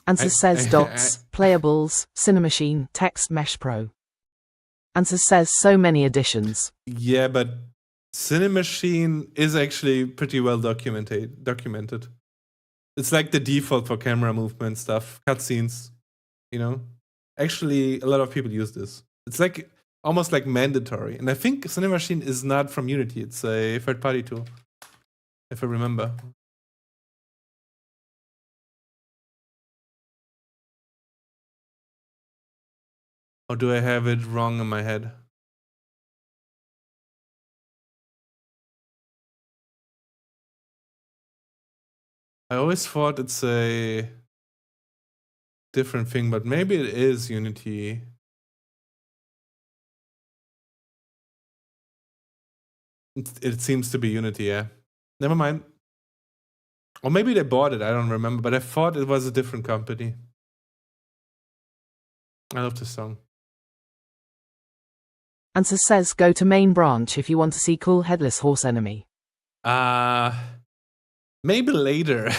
Answer says dots, playables, Cinemachine, Text Mesh Pro. Answer says so many additions. Yeah, but Cinemachine is actually pretty well documented. It's like the default for camera movement stuff, cutscenes, you know? Actually, a lot of people use this. It's like almost like mandatory. And I think Cinemachine is not from Unity. It's a third-party tool, if I remember. Or do I have it wrong in my head? I always thought it's a different thing, but maybe it is Unity. It seems to be Unity, yeah. Never mind. Or maybe they bought it, I don't remember, but I thought it was a different company. I love this song. Answer says go to main branch if you want to see cool headless horse enemy. Maybe later.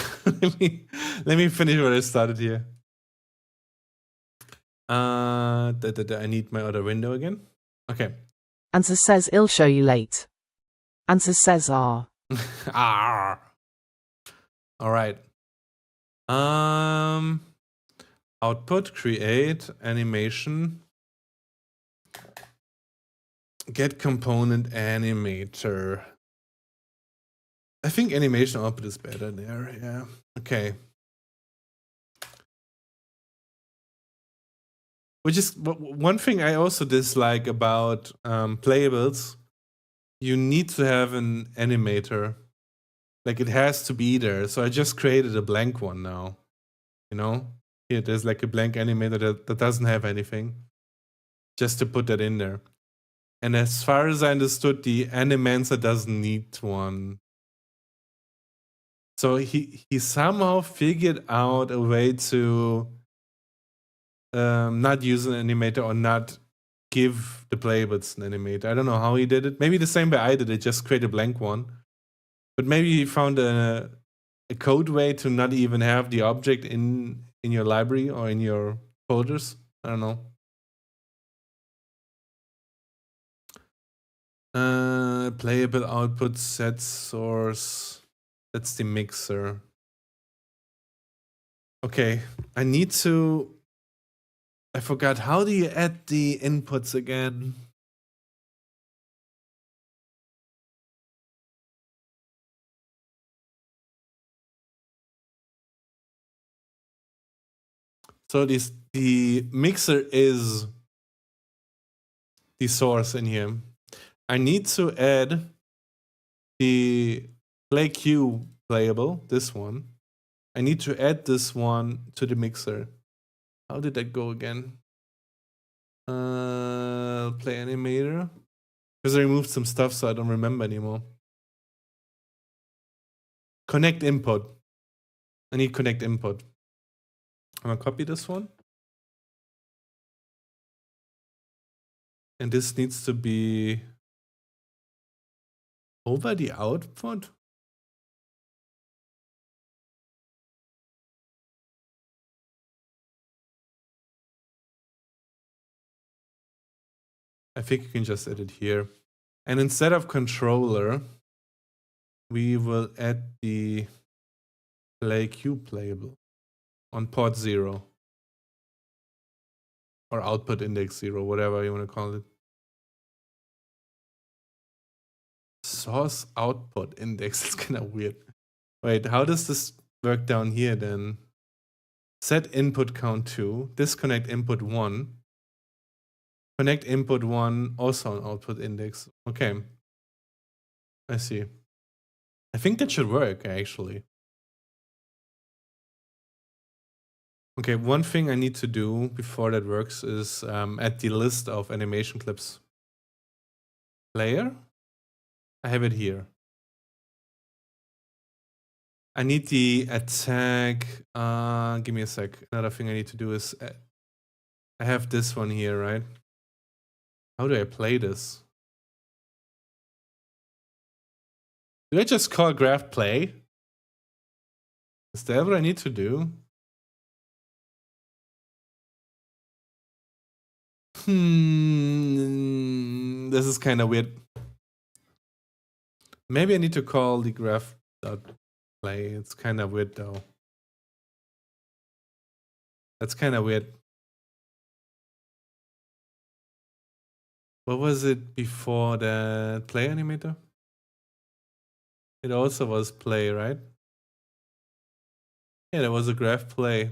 let me finish what I started here. I need my other window again. Okay. Answer says I'll show you late. Answer says R. R. All right. Output, create, animation. Get component animator. I think animation output is better there, yeah. Okay. Which is one thing I also dislike about playables. You need to have an animator. Like it has to be there. So I just created a blank one now. You know? Here, there's like a blank animator that doesn't have anything. Just to put that in there. And as far as I understood, the Animencer doesn't need one. So he somehow figured out a way to not use an animator or not give the playables an animator. I don't know how he did it. Maybe the same way I did it, just create a blank one. But maybe he found a code way to not even have the object in your library or in your folders. I don't know. Playable output set source. That's the mixer. Okay, I need to. I forgot. How do you add the inputs again? So the mixer is the source in here. I need to add the play cue playable, this one. I need to add this one to the mixer. How did that go again? Play animator. Because I removed some stuff, so I don't remember anymore. Connect input. I need connect input. I'm gonna copy this one. And this needs to be over the output. I think you can just add it here. And instead of controller, we will add the play cue playable on port 0. Or output index 0, whatever you want to call it. Source output index is kind of weird. Wait, how does this work down here then? Set input count 2, disconnect input 1. Connect input 1 also on output index. Okay. I see. I think that should work actually. Okay, one thing I need to do before that works is add the list of animation clips. Player? I have it here. I need the attack. Give me a sec. Another thing I need to do is I have this one here, right? How do I play this? Do I just call graph play? Is that what I need to do? This is kind of weird. Maybe I need to call the graph dot play. It's kind of weird though. That's kind of weird. What was it before the play animator? It also was play, right? Yeah, there was a graph play.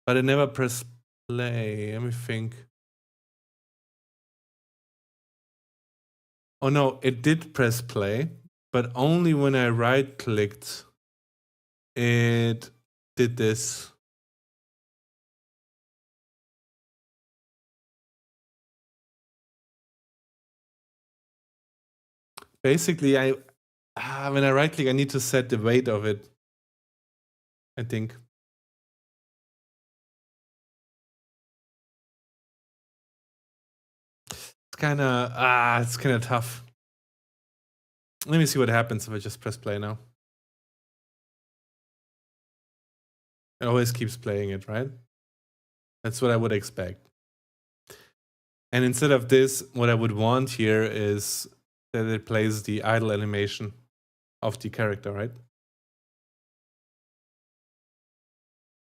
But I never pressed play. Let me think. Oh no, it did press play, but only when I right clicked, it did this. Basically, when I right click, I need to set the weight of it, I think. It's kind of tough. Let me see what happens if I just press play now. It always keeps playing it, right? That's what I would expect. And instead of this, what I would want here is that it plays the idle animation of the character, right?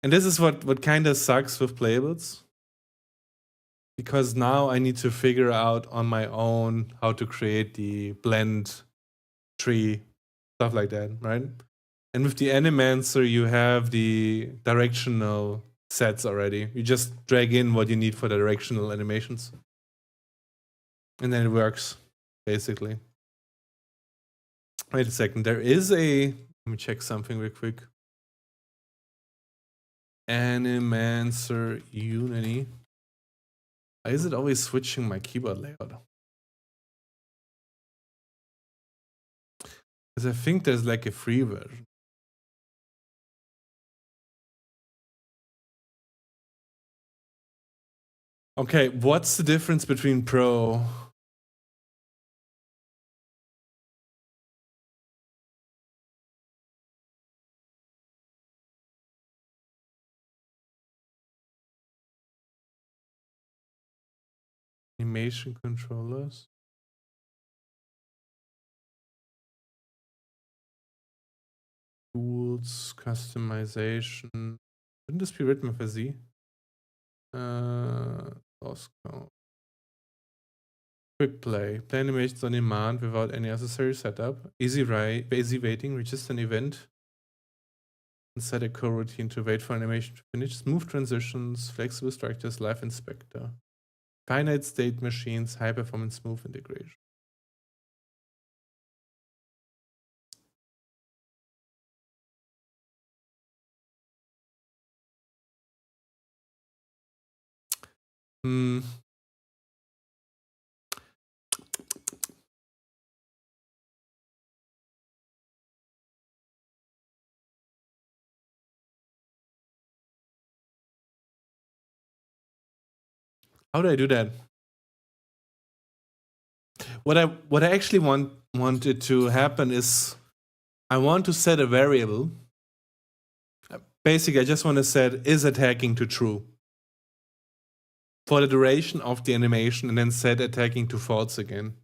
And this is what kind of sucks with playables. Because now I need to figure out on my own how to create the blend tree, stuff like that, right? And with the Animancer, you have the directional sets already. You just drag in what you need for the directional animations. And then it works, basically. Wait a second, there is a... Let me check something real quick. Animancer Unity. Why is it always switching my keyboard layout? Because I think there's like a free version. Okay, what's the difference between Pro? Animation controllers. Tools, customization. Shouldn't this be written for Z? Source code. Quick play. Play animations on demand without any necessary setup. Easy waiting. Register an event. And set a coroutine to wait for animation to finish. Smooth transitions. Flexible structures. Live inspector. Finite state machines. High performance smooth integration. How do I do that? What I actually wanted to happen is I want to set a variable. Basically, I just want to set is attacking to true for the duration of the animation, and then set attacking to false again.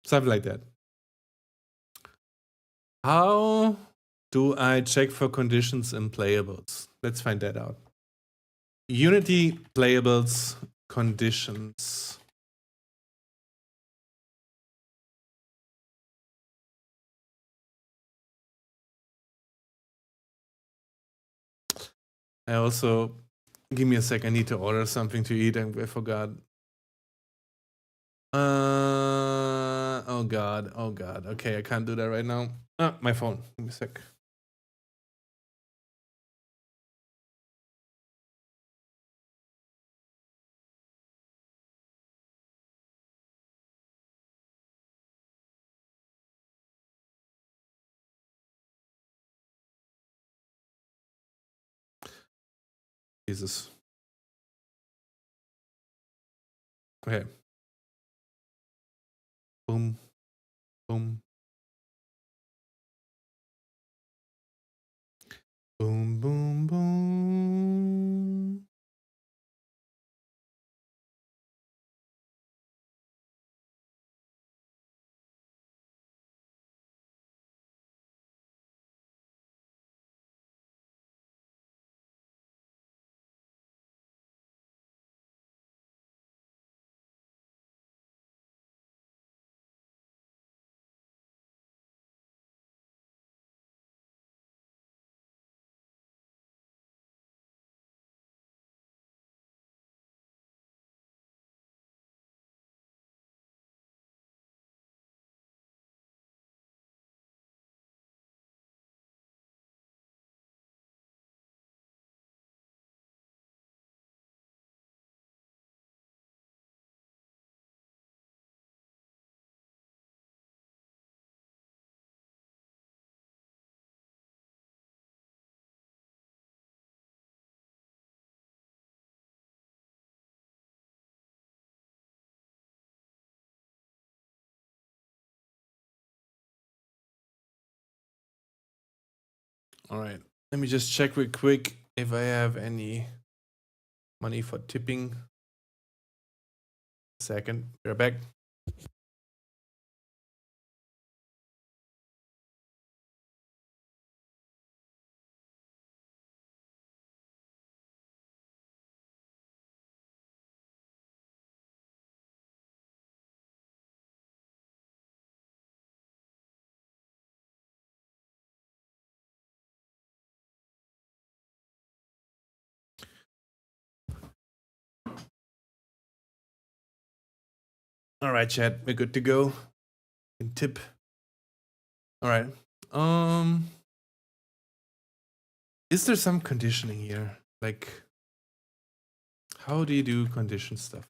Something like that. How do I check for conditions in playables? Let's find that out. Unity playables conditions. I also, give me a sec, I need to order something to eat and I forgot. Oh god. Okay, I can't do that right now. My phone, give me a sec. Jesus. Okay. Boom. Boom. Boom, boom, boom. All right. Let me just check real quick if I have any money for tipping. Second. We're back. All right, chat. We're good to go. Can tip. All right. Is there some conditioning here? Like, how do you do condition stuff?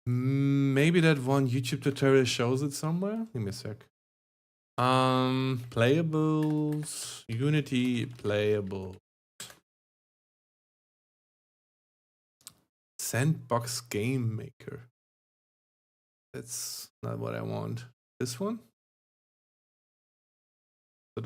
Maybe that one YouTube tutorial shows it somewhere. Give me a sec. Playables, Unity playable. Sandbox game maker. That's not what I want. This one?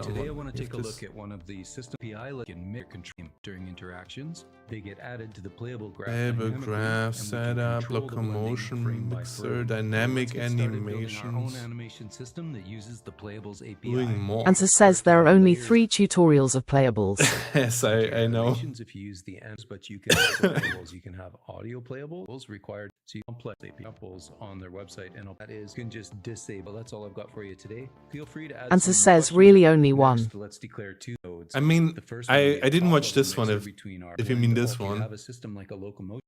Today I want to take a look at one of the system API like in mirror control during interactions. They get added to the playable graph. Playable graph, setup, locomotion, mixer, dynamic animations. Our own animation system that uses the Playables API. Doing more. Answer says there are only 3 tutorials of Playables. Yes, I know. If you use the ends, but you can have playables. You can have audio playables required. So you complex examples on their website, and that is you can just disable. That's all I've got for you today. Feel free to add. Answer says really only one. Next, let's declare 2 nodes. I mean, The first I one didn't watch this one if you mean this If you one. have a system like a locomotion.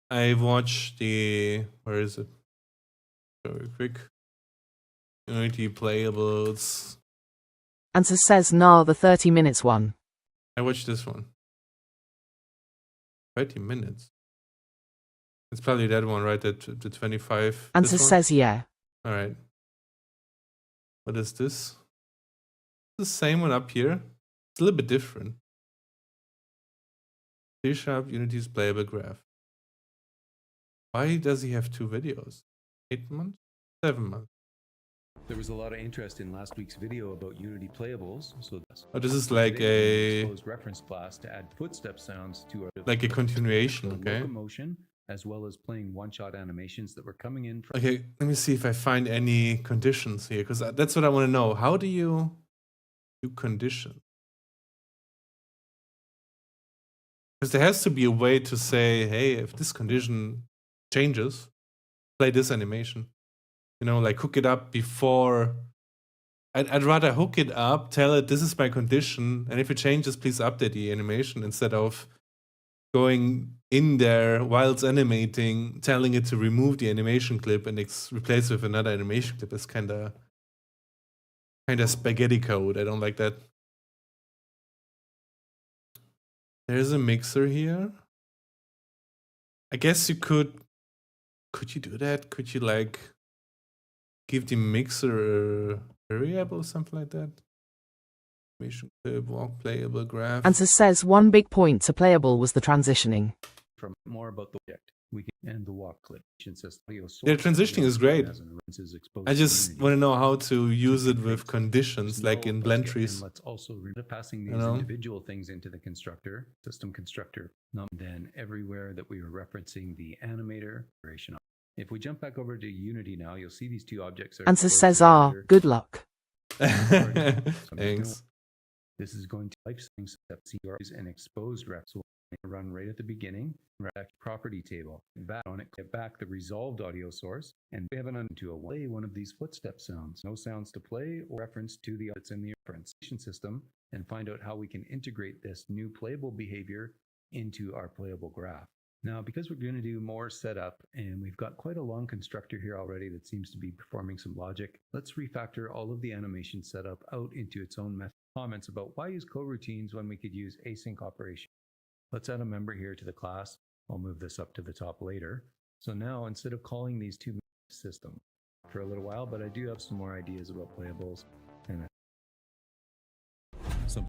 I watched the, where is it? Very quick. Unity Playables. Answer says nah, the 30 minutes one. I watched this one. 30 minutes. It's probably that one, right? That the 25. Answer says yeah. All right. What is this? The same one up here. It's a little bit different. C# Unity's playable graph. Why does he have 2 videos? 8 months? 7 months? There was a lot of interest in last week's video about Unity Playables. So Oh, this is like a reference class to add footstep sounds to our like a continuation, okay? Locomotion, as well as playing one-shot animations that were coming in from. Okay, let me see if I find any conditions here, because that's what I want to know. How do you do condition? Because there has to be a way to say, hey, if this condition changes, play this animation. You know, like hook it up before. I'd rather hook it up, tell it this is my condition, and if it changes, please update the animation instead of going in there while it's animating, telling it to remove the animation clip and replace it with another animation clip. It's kind of spaghetti code. I don't like that. There's a mixer here. I guess you could you do that? Could you like give the mixer a variable or something like that? Animation clip, walk, playable graph. Answer says one big point to Playable was the transitioning. From more about the object, we can and the walk clip. Their transitioning is great. I just want to know how to use it with conditions, like in blend trees. Let's also passing these individual things into the constructor, system constructor. Then everywhere that we were referencing the animator. If we jump back over to Unity now, you'll see these 2 objects. Answer says good luck. Thanks. This is going to type step CRs and exposed reps will run right at the beginning. Property table. Back on it, get back the resolved audio source, and we have an unto a play one of these footstep sounds. No sounds to play or reference to the that's in the reference system, and find out how we can integrate this new playable behavior into our playable graph. Now, because we're going to do more setup, and we've got quite a long constructor here already that seems to be performing some logic, let's refactor all of the animation setup out into its own method. Comments about why use coroutines when we could use async operation. Let's add a member here to the class. I'll move this up to the top later. So now, instead of calling these 2 systems for a little while, but I do have some more ideas about playables. And some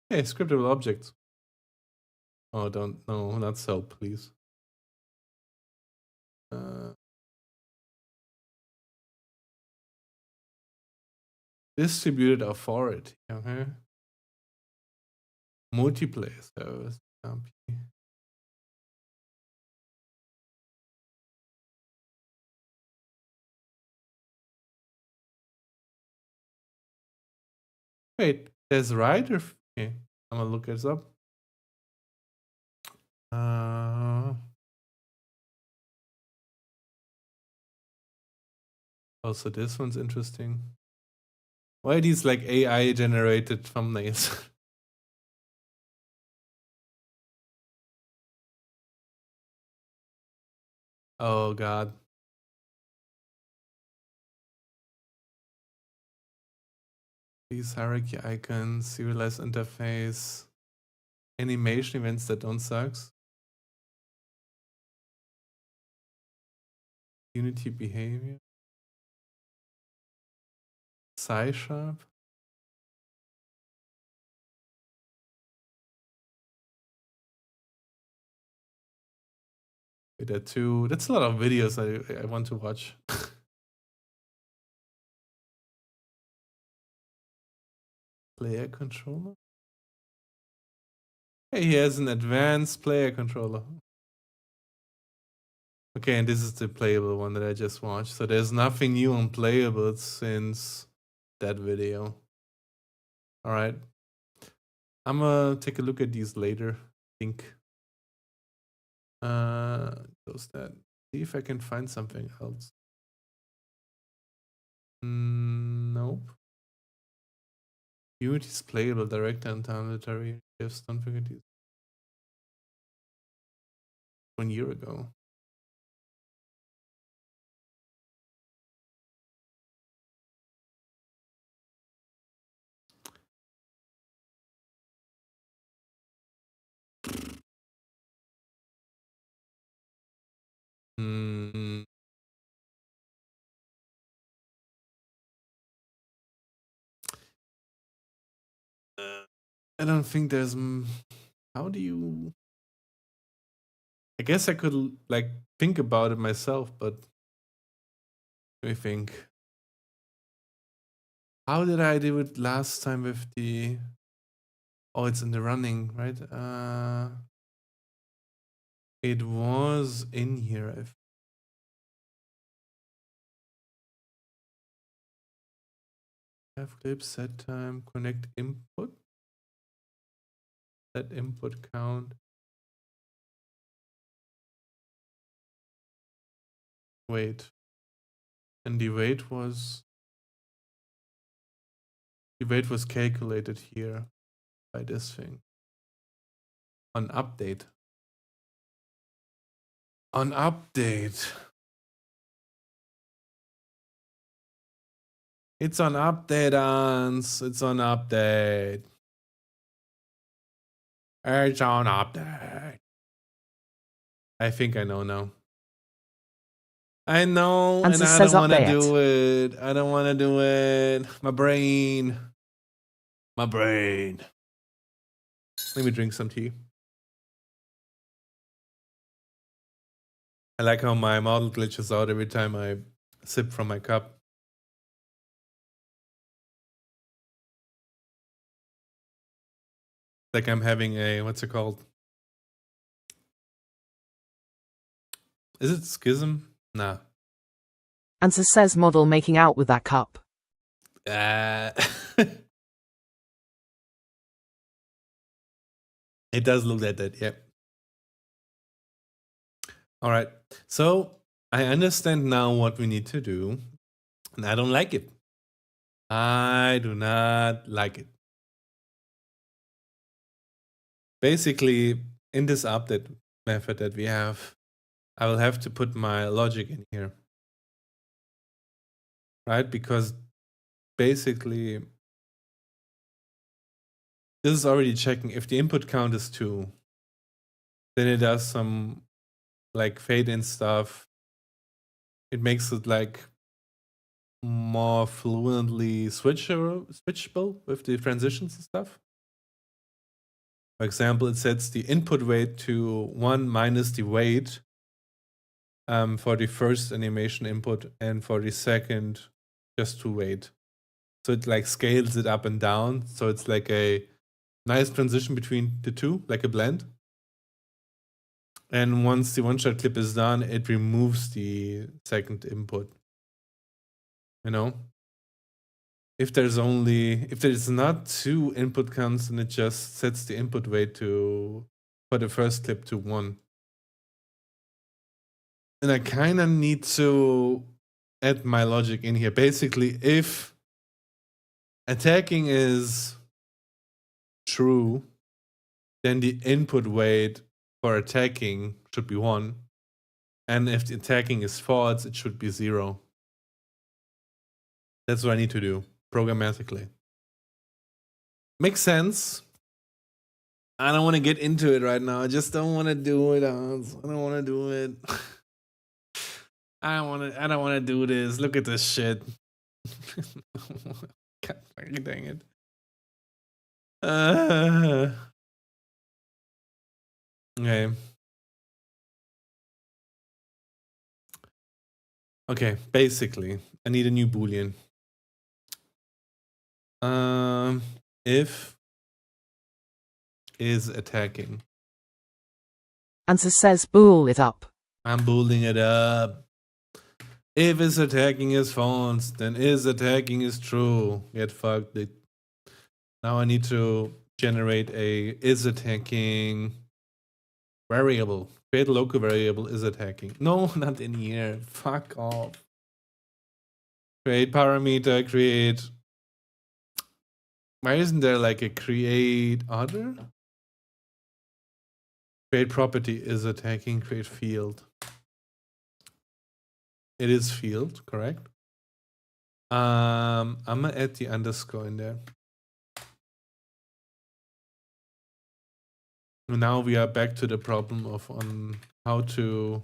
Hey, scriptable objects. Oh, no, not soap, please. Distributed authority, okay. Multiplayer service. Wait, there's writer. Okay, I'm gonna look this up. Also, this one's interesting. Why are these like AI generated thumbnails? Oh god. These hierarchy icons, serialized interface, animation events that don't suck. Unity behavior. Sci-sharp. That's a lot of videos I want to watch. Player controller? Hey, he has an advanced player controller. Okay, and this is the playable one that I just watched. So there's nothing new on playable since that video. All right. I'm gonna take a look at these later, I think. Close that. See if I can find something else. Nope. Unity's playable direct and transitory. Yes, don't forget these. 1 year ago. I don't think there's. How do you? I guess I could like think about it myself, but let me think. How did I do it last time with the? Oh, it's in the running, right? It was in here. Have clip, set time, connect input. Set input count. Wait. And the weight was calculated here by this thing. On update. On update. It's on update, Ans. It's on update. It's on update. I think I know now. I know, and I don't want to do it. I don't want to do it. My brain. My brain. Let me drink some tea. I like how my model glitches out every time I sip from my cup. Like I'm having a, what's it called? Is it schism? Nah. Answer says model making out with that cup. It does look like that, yeah. All right. So I understand now what we need to do, and I don't like it. I do not like it. Basically, in this update method that we have, I will have to put my logic in here. Right? Because basically, this is already checking if the input count is 2, then it does some like fade in stuff. It makes it like more fluently switchable with the transitions and stuff. For example, it sets the input weight to 1 minus the weight for the first animation input, and for the second just to weight. So it like scales it up and down. So it's like a nice transition between the two, like a blend. And once the one-shot clip is done, it removes the second input. You know? If there's not 2 input counts, then it just sets the input weight for the first clip to 1. And I kind of need to add my logic in here. Basically, if attacking is true, then the input weight for attacking should be 1. And if the attacking is false, it should be 0. That's what I need to do programmatically. Makes sense. I don't want to get into it right now. I just don't want to do it. I don't want to do it. I don't wanna do this. Look at this shit. God fucking dang it. Okay. Okay, basically, I need a new boolean. If is attacking. Answer says bool it up. I'm booling it up. If is attacking is false, then is attacking is true. Get fucked. Now I need to generate a is attacking variable. Create a local variable is attacking. No, not in here. Fuck off. Create parameter, create. Why isn't there like a create other? Create property is attacking, create field. It is field, correct? I'm gonna add the underscore in there. Now we are back to the problem of on how to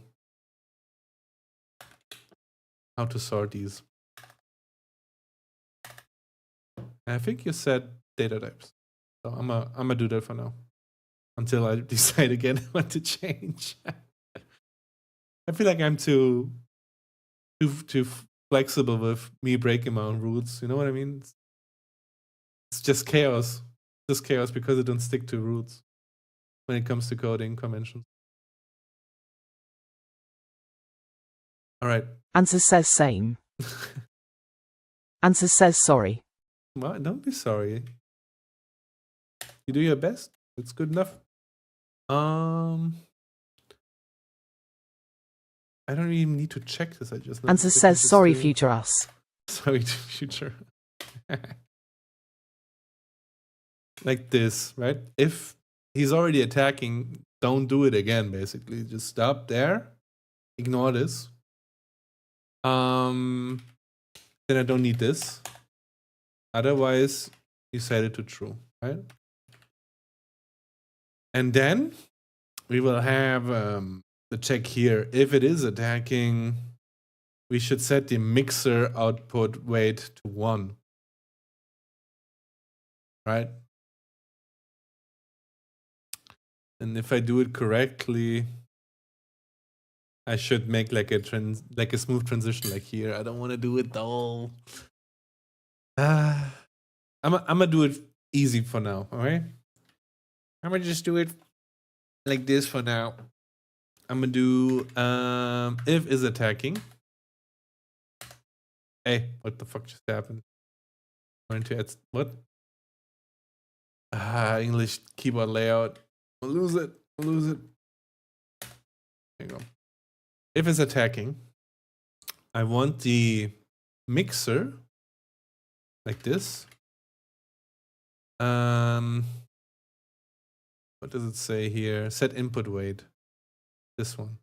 sort these. I think you said data types, so I'm gonna do that for now until I decide again what to change. I feel like I'm too flexible with me breaking my own rules. You know what I mean? It's just chaos. Just chaos because I don't stick to rules when it comes to coding conventions. All right. Answer says same. Answer says sorry. Well, don't be sorry. You do your best. It's good enough. I don't even need to check this. I just Answer says sorry, future us. Sorry to future. Like this, right? If he's already attacking, don't do it again, basically. Just stop there. Ignore this. Then I don't need this. Otherwise, you set it to true, right? And then we will have the check here. If it is attacking, we should set the mixer output weight to 1. Right? And if I do it correctly, I should make like a smooth transition like here. I don't want to do it though. I'm gonna do it easy for now, alright? I'm gonna just do it like this for now. I'm gonna do if is attacking. Hey, what the fuck just happened? Going to add what? English keyboard layout. We'll lose it. We'll lose it. There you go. If it's attacking, I want the mixer like this. What does it say here? Set input weight. This one.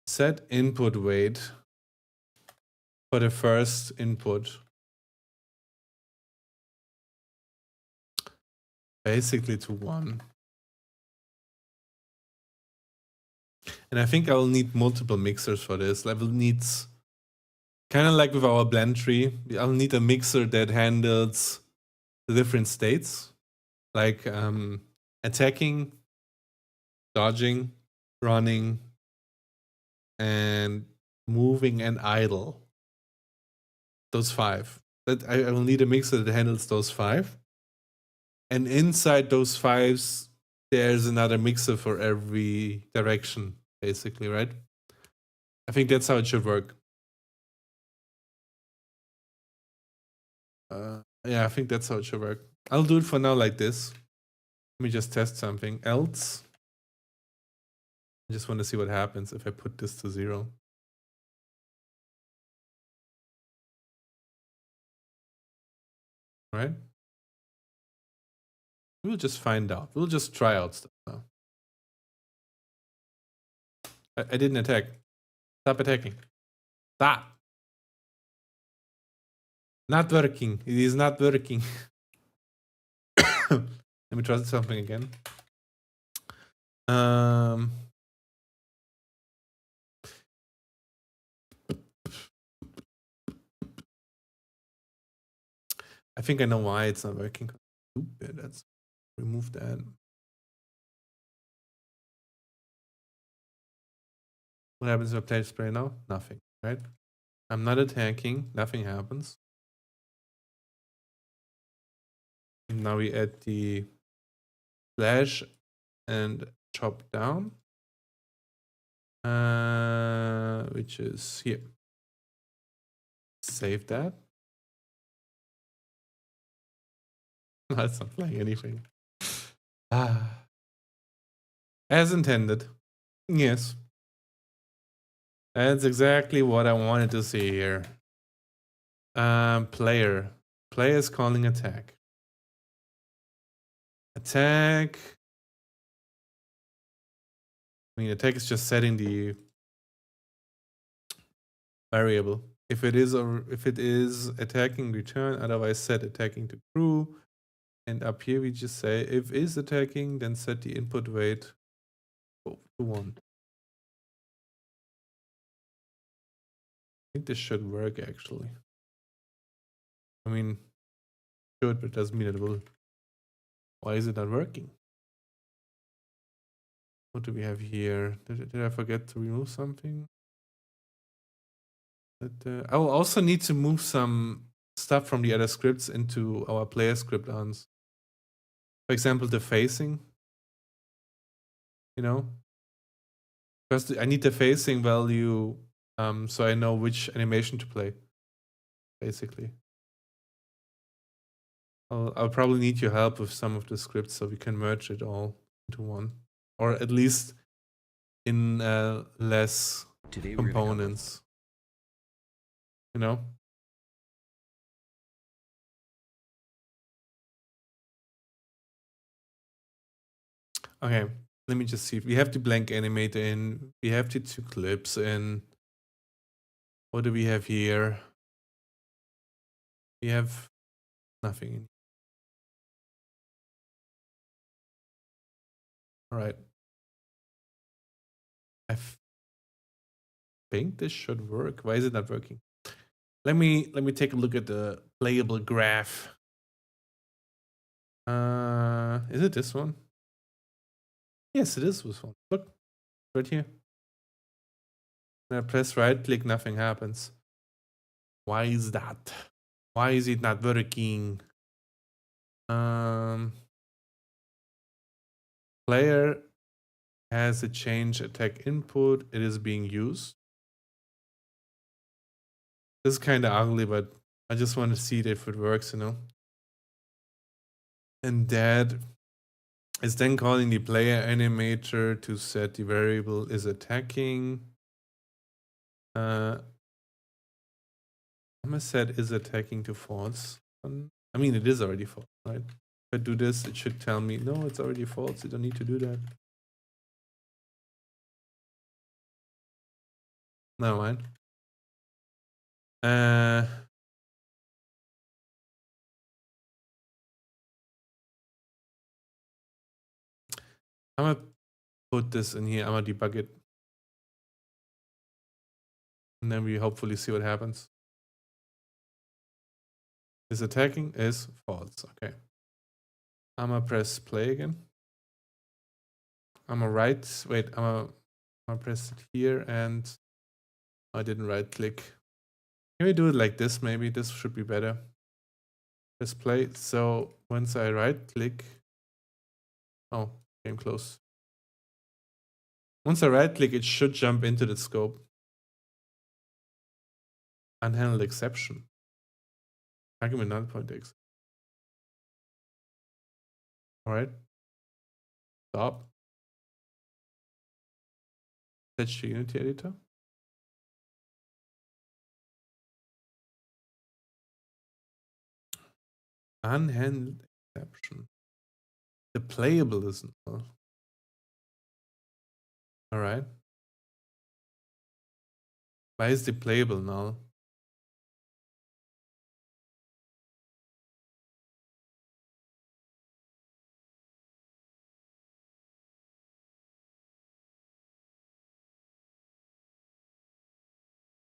Set input weight for the first input. Basically to 1. And I think I will need multiple mixers for this. I will need, kind of like with our blend tree, I'll need a mixer that handles the different states, like attacking, dodging, running, and moving and idle. Those 5. That I will need a mixer that handles those 5. And inside those 5s, there's another mixer for every direction, basically, right? I think that's how it should work. Yeah, I think that's how it should work. I'll do it for now like this. Let me just test something else. I just want to see what happens if I put this to 0. Right? We'll just find out. We'll just try out stuff now. I didn't attack. Stop attacking. Stop. Not working. It is not working. Let me try something again. Um, I think I know why it's not working. Stupid. Let's remove that. What happens if I play spray now? Nothing, right? I'm not attacking. Nothing happens. And now we add the slash and chop down, which is here. Save that. That's not playing anything. As intended. Yes. That's exactly what I wanted to see here. Player. Player is calling attack. Attack. I mean, attack is just setting the variable. If it is attacking, return. Otherwise, set attacking to true. And up here, we just say if is attacking, then set the input weight to 1. I think this should work actually. I mean, should, but it doesn't mean it will. Why is it not working? What do we have here? Did I forget to remove something? I will also need to move some stuff from the other scripts into our player script arms. For example, the facing. You know? First, I need the facing value so I know which animation to play, basically. I'll probably need your help with some of the scripts so we can merge it all into one. Or at least in less components. You know? Okay, let me just see. We have the blank animator in. We have the 2 clips in. What do we have here? We have nothing in. All right. I think this should work. Why is it not working? Let me take a look at the playable graph. Is it this one? Yes, it is this one. Look, right here. When I press right click, nothing happens. Why is that? Why is it not working? Player has a change attack input. It is being used. This is kind of ugly, but I just want to see if it works, you know. And that is then calling the player animator to set the variable is attacking. I'm gonna set is attacking to false. I mean, it is already false, right? If I do this, it should tell me, no, it's already false. You don't need to do that. Never mind. I'm gonna put this in here. I'm gonna debug it. And then we hopefully see what happens. Is attacking is false. Okay. I'm gonna press play again. I'm gonna press it here and I didn't right click. Can we do it like this? Maybe this should be better. Press play. So once I right click, oh, came close. Once I right click, it should jump into the scope. Unhandled exception. Argument null point X. All right. Stop. Attach to Unity editor. Unhandled exception. The playable is null. All right. Why is the playable null?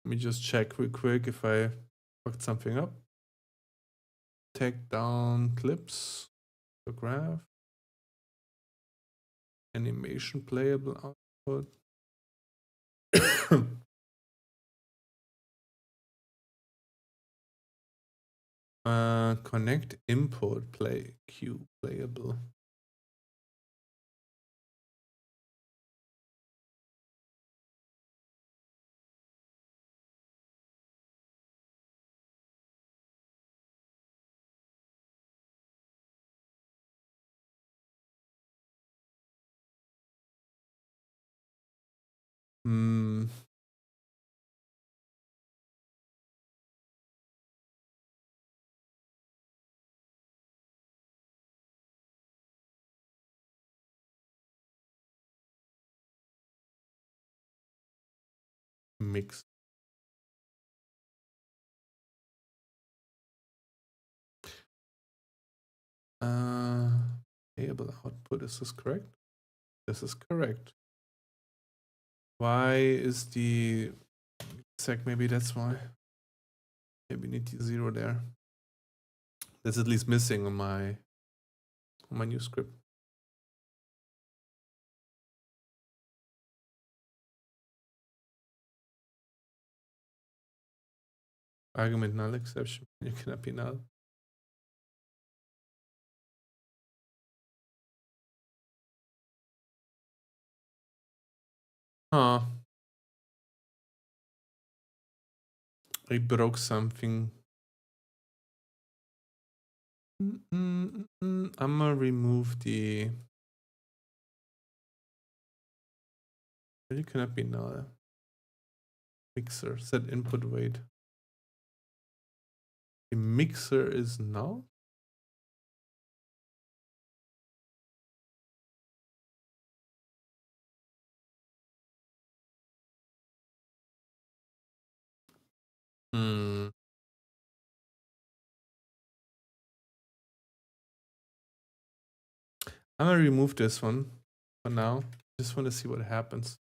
Let me just check real quick if I fucked something up. Take down clips, the graph, animation playable output. Connect input play queue playable. Hmm. Mix. Playable output. Is this correct? This is correct. Why is the sec? Maybe that's why. Maybe need the 0 there. That's at least missing on my new script. Argument null exception. You cannot be null. Huh. I broke something. I'm gonna remove the. You cannot be null. Mixer. Set input weight. The mixer is null? Hmm. I'm gonna remove this one for now. Just want to see what happens.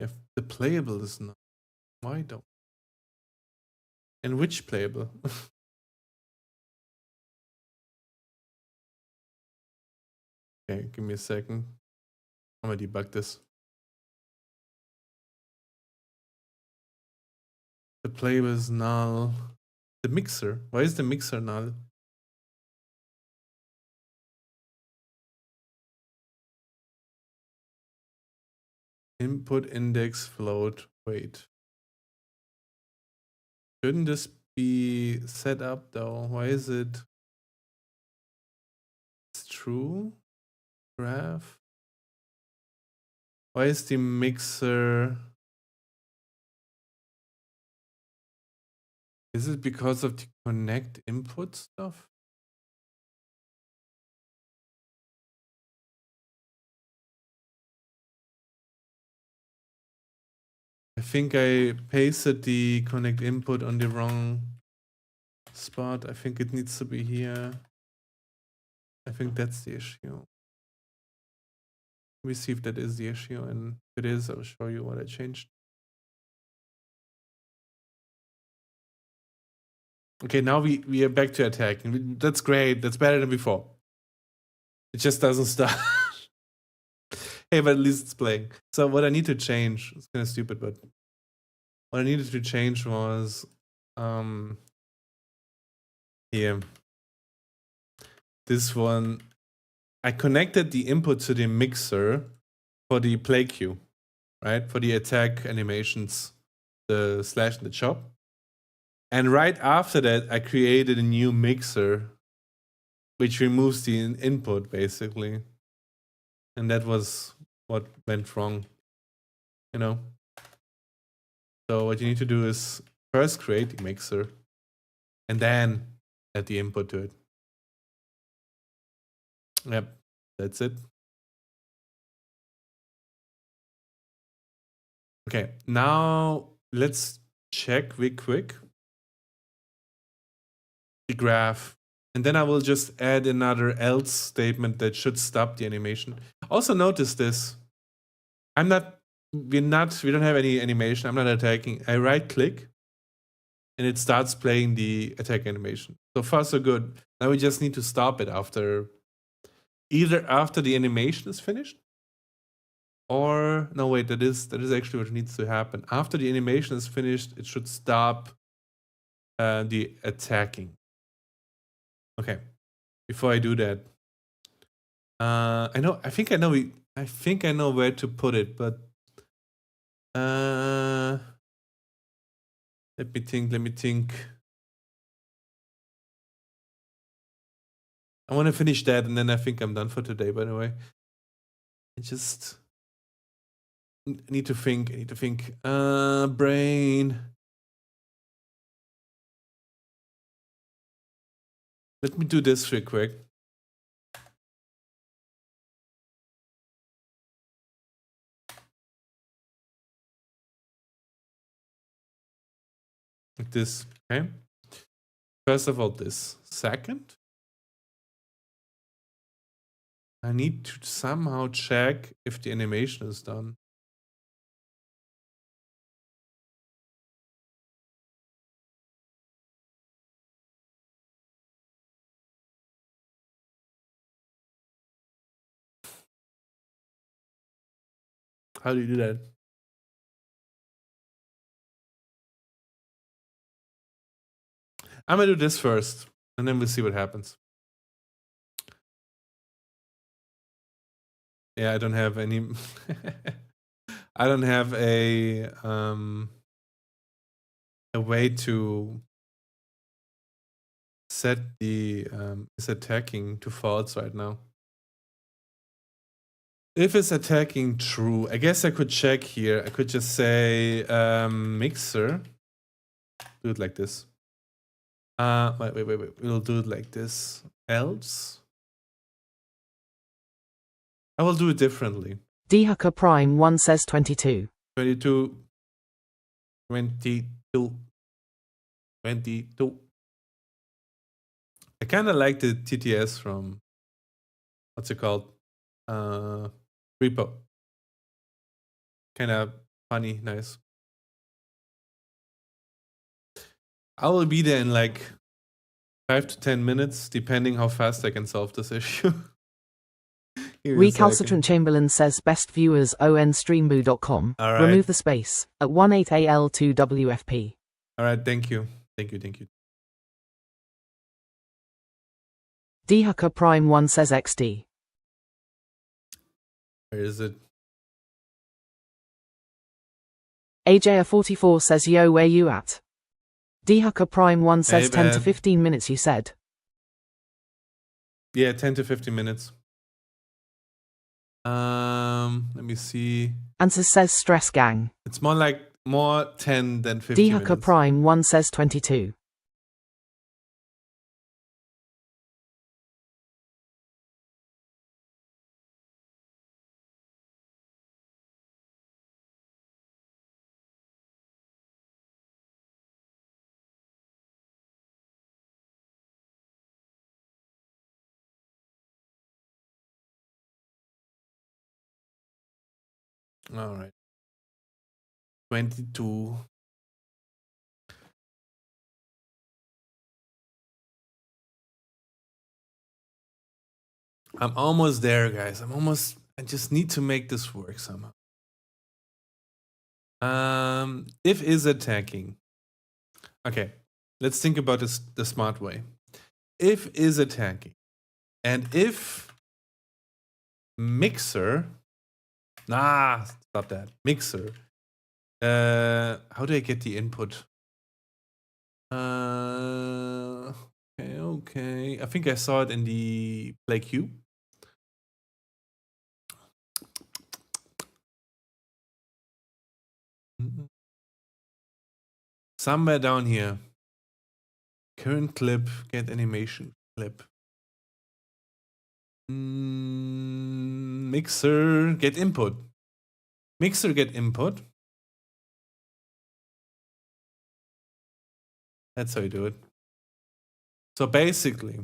If the playable is not, why don't? And which playable? Okay, give me a second. I'm gonna debug this. The playable is null. The mixer. Why is the mixer null? Input index float weight. Shouldn't this be set up though? Why is it? It's true. Graph. Why is the mixer? Is it because of the connect input stuff? I think I pasted the connect input on the wrong spot. I think it needs to be here. I think that's the issue. Let me see if that is the issue, and if it is, I'll show you what I changed. Okay, now we are back to attack. That's great. That's better than before. It just doesn't start. Hey, but at least it's playing. So what I need to change, it's kind of stupid, but what I needed to change was here. This one, I connected the input to the mixer for the play queue, right? For the attack animations, the slash and the chop. And right after that, I created a new mixer, which removes the input basically. And that was what went wrong, you know? So what you need to do is first create the mixer and then add the input to it. Yep, that's it. Okay, now let's check real quick the graph. And then I will just add another else statement that should stop the animation. Also notice this. We don't have any animation. I'm not attacking. I right click and it starts playing the attack animation. So far so good. Now we just need to stop it either after the animation is finished, or no, wait, that is actually what needs to happen. After the animation is finished, it should stop the attacking. Okay. Before I do that, I think I know where to put it, but let me think. I want to finish that, and then I think I'm done for today, by the way. I just need to think. Brain. Let me do this real quick. Like this, okay? First of all, this. Second, I need to somehow check if the animation is done. How do you do that? I'm gonna do this first, and then we'll see what happens. Yeah, I don't have any. I don't have a way to set the is attacking to false right now. If it's attacking true, I guess I could check here. I could just say mixer. Do it like this. Wait. We'll do it like this. Else. I will do it differently. Dhaka Prime 1 says 22. 22. I kind of like the TTS from, what's it called? Repo. Kind of funny, nice. I will be there in like 5 to 10 minutes, depending how fast I can solve this issue. Recalcitrant Chamberlain says best viewers onstreamboo.com. Right. Remove the space at 18AL2WFP. All right, thank you. Dhaka Prime 1 says XD. Where is it? AJR44 says yo, where you at? Dhaka Prime 1 says Hey, 10 to man. 15 minutes you said. Yeah, 10 to 15 minutes. Let me see. Answer says stress gang. It's more 10 than 15 Dhaka minutes. Prime 1 says 22. All right. 22. I'm almost there, guys. I just need to make this work somehow. If is attacking. Okay, let's think about this the smart way. If is attacking, and if mixer. Stop that. Mixer. How do I get the input? Okay. I think I saw it in the play queue. Somewhere down here. Current clip, get animation clip. Mixer, get input. Mixer, get input. That's how you do it. So basically,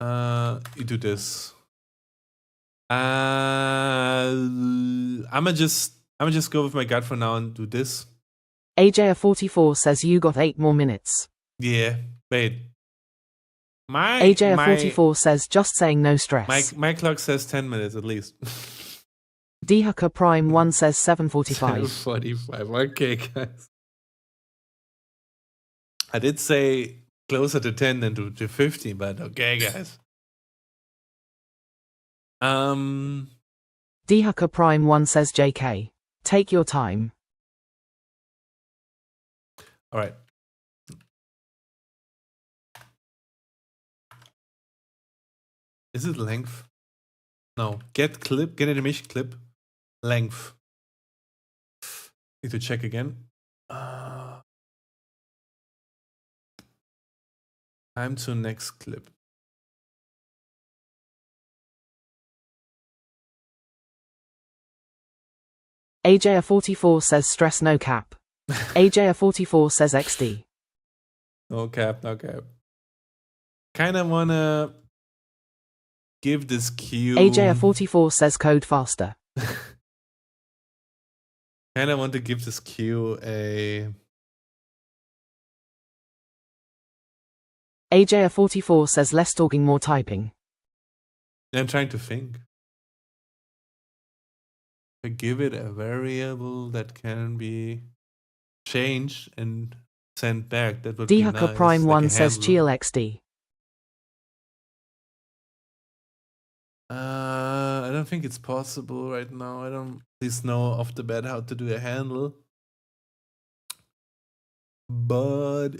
you do this. I'ma just go with my gut for now and do this. AJA44 says you got 8 more minutes. Yeah, wait. AJA44 says just saying no stress. My clock says 10 minutes at least. Dhaka Prime 1 says 7:45. 7:45. Okay, guys. I did say closer to 10 than to 15, but okay, guys. Dhaka Prime 1 says JK. Take your time. All right. Is it length? No. Get animation clip. Length. Need to check again. Time to next clip. AJA44 says stress no cap. AJA44 says XD. No cap, no cap. Kinda wanna give this cue. AJA44 says code faster. Kinda want to give this cue a. AJA44 says less talking, more typing. I'm trying to think. I give it a variable that can be changed and sent back. That would be nice. Dhaka Prime 1 like says chill XD. I don't think it's possible right now. I don't at least know off the bat how to do a handle. But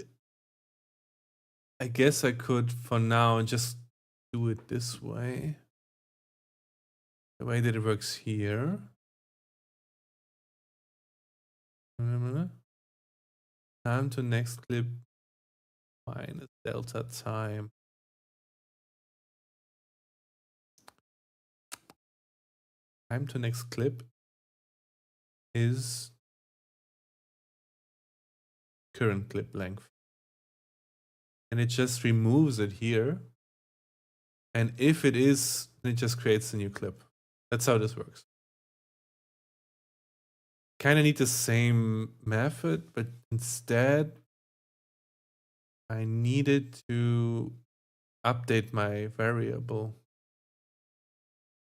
I guess I could for now just do it this way. The way that it works here. Time to next clip minus delta time. Time to next clip is current clip length. And it just removes it here. And if it is, it just creates a new clip. That's how this works. Kind of need the same method, but instead I needed to update my variable.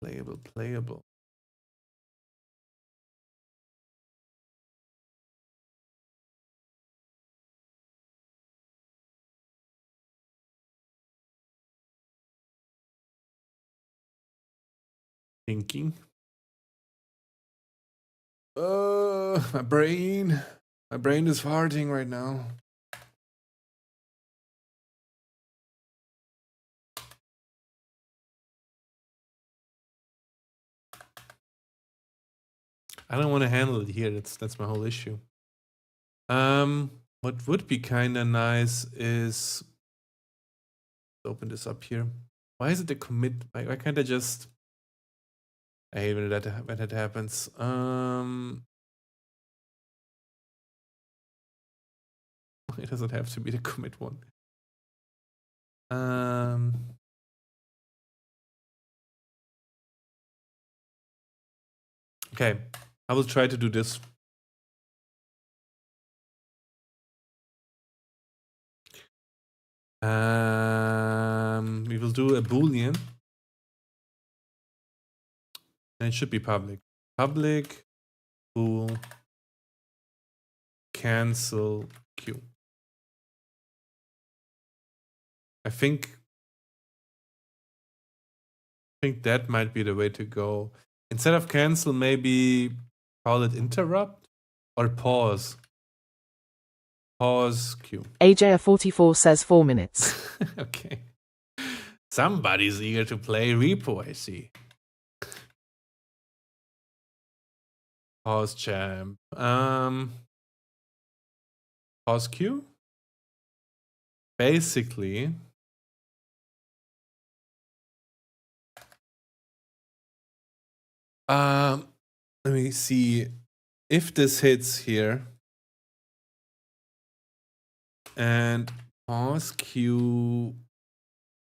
Playable. Thinking. My brain is farting right now. I don't want to handle it here. That's my whole issue. What would be kind of nice is open this up here. Why is it a commit? Why can't I just? I hate when that happens. It doesn't have to be the commit one. Okay, I will try to do this. We will do a Boolean. And it should be public. Public bool cancel queue. I think that might be the way to go. Instead of cancel, maybe call it interrupt or pause. Pause queue. AJA44 says 4 minutes. Okay. Somebody's eager to play repo, I see. Pause champ. Pause queue. Basically, let me see if this hits here and pause cue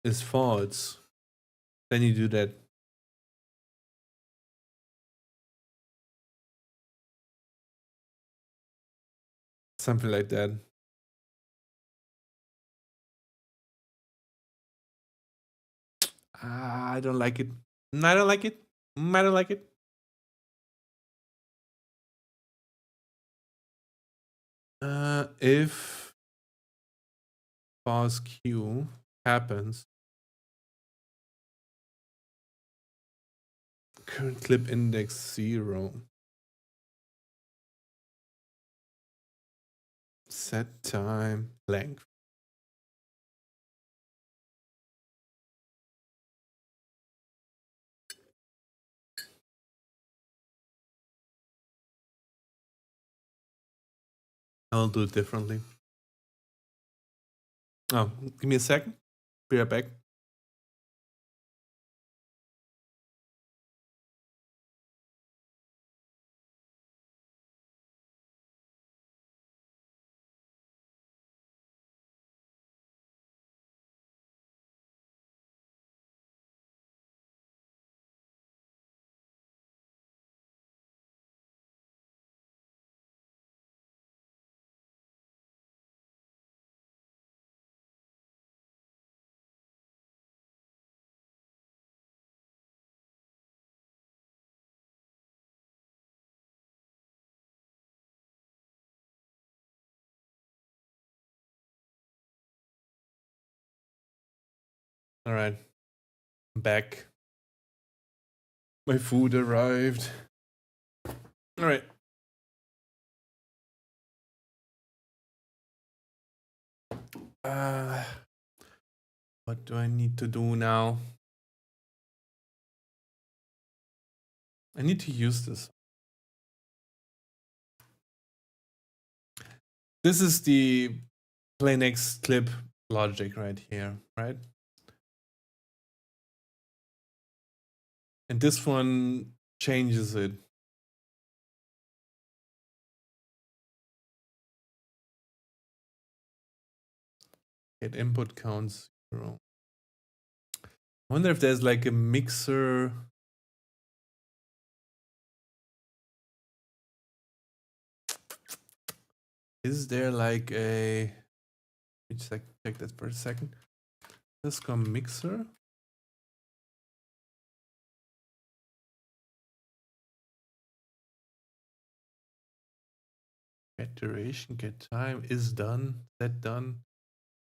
is false, then you do that. Something like that. I don't like it. I don't like it. I don't like it. If pause cue happens, current clip index 0. Set time length. I'll do it differently. Oh, give me a second. Be right back. All right, I'm back. My food arrived. All right. What do I need to do now? I need to use this. This is the play next clip logic right here, right? And this one changes it. Get input counts 0. I wonder if there's like a mixer. Is there like a, let me check that for a second. Let's go mixer. Get duration, get time is done, set done.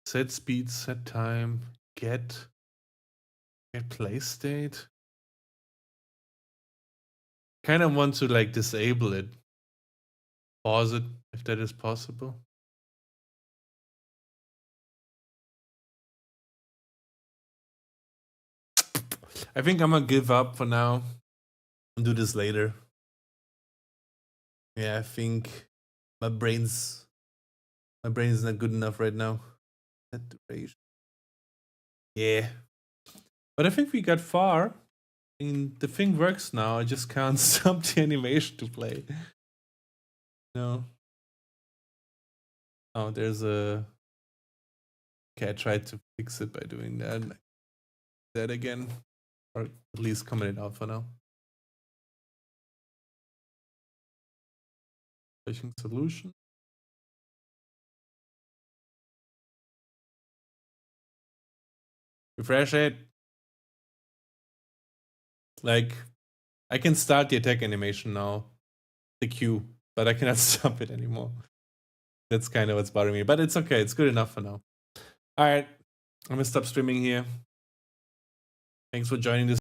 Set speed, set time, get play state. Kind of want to like disable it. Pause it if that is possible. I think I'm gonna give up for now and do this later. Yeah, I think my brain's not good enough right now. Set duration. Yeah. But I think we got far. I mean, the thing works now. I just can't stop the animation to play. No. Oh, there's a... Okay, I tried to fix it by doing that again. Or at least comment it out for now. Solution. Refresh it. Like, I can start the attack animation now, the cue, but I cannot stop it anymore. That's kind of what's bothering me, but it's okay. It's good enough for now. All right, I'm gonna stop streaming here. Thanks for joining this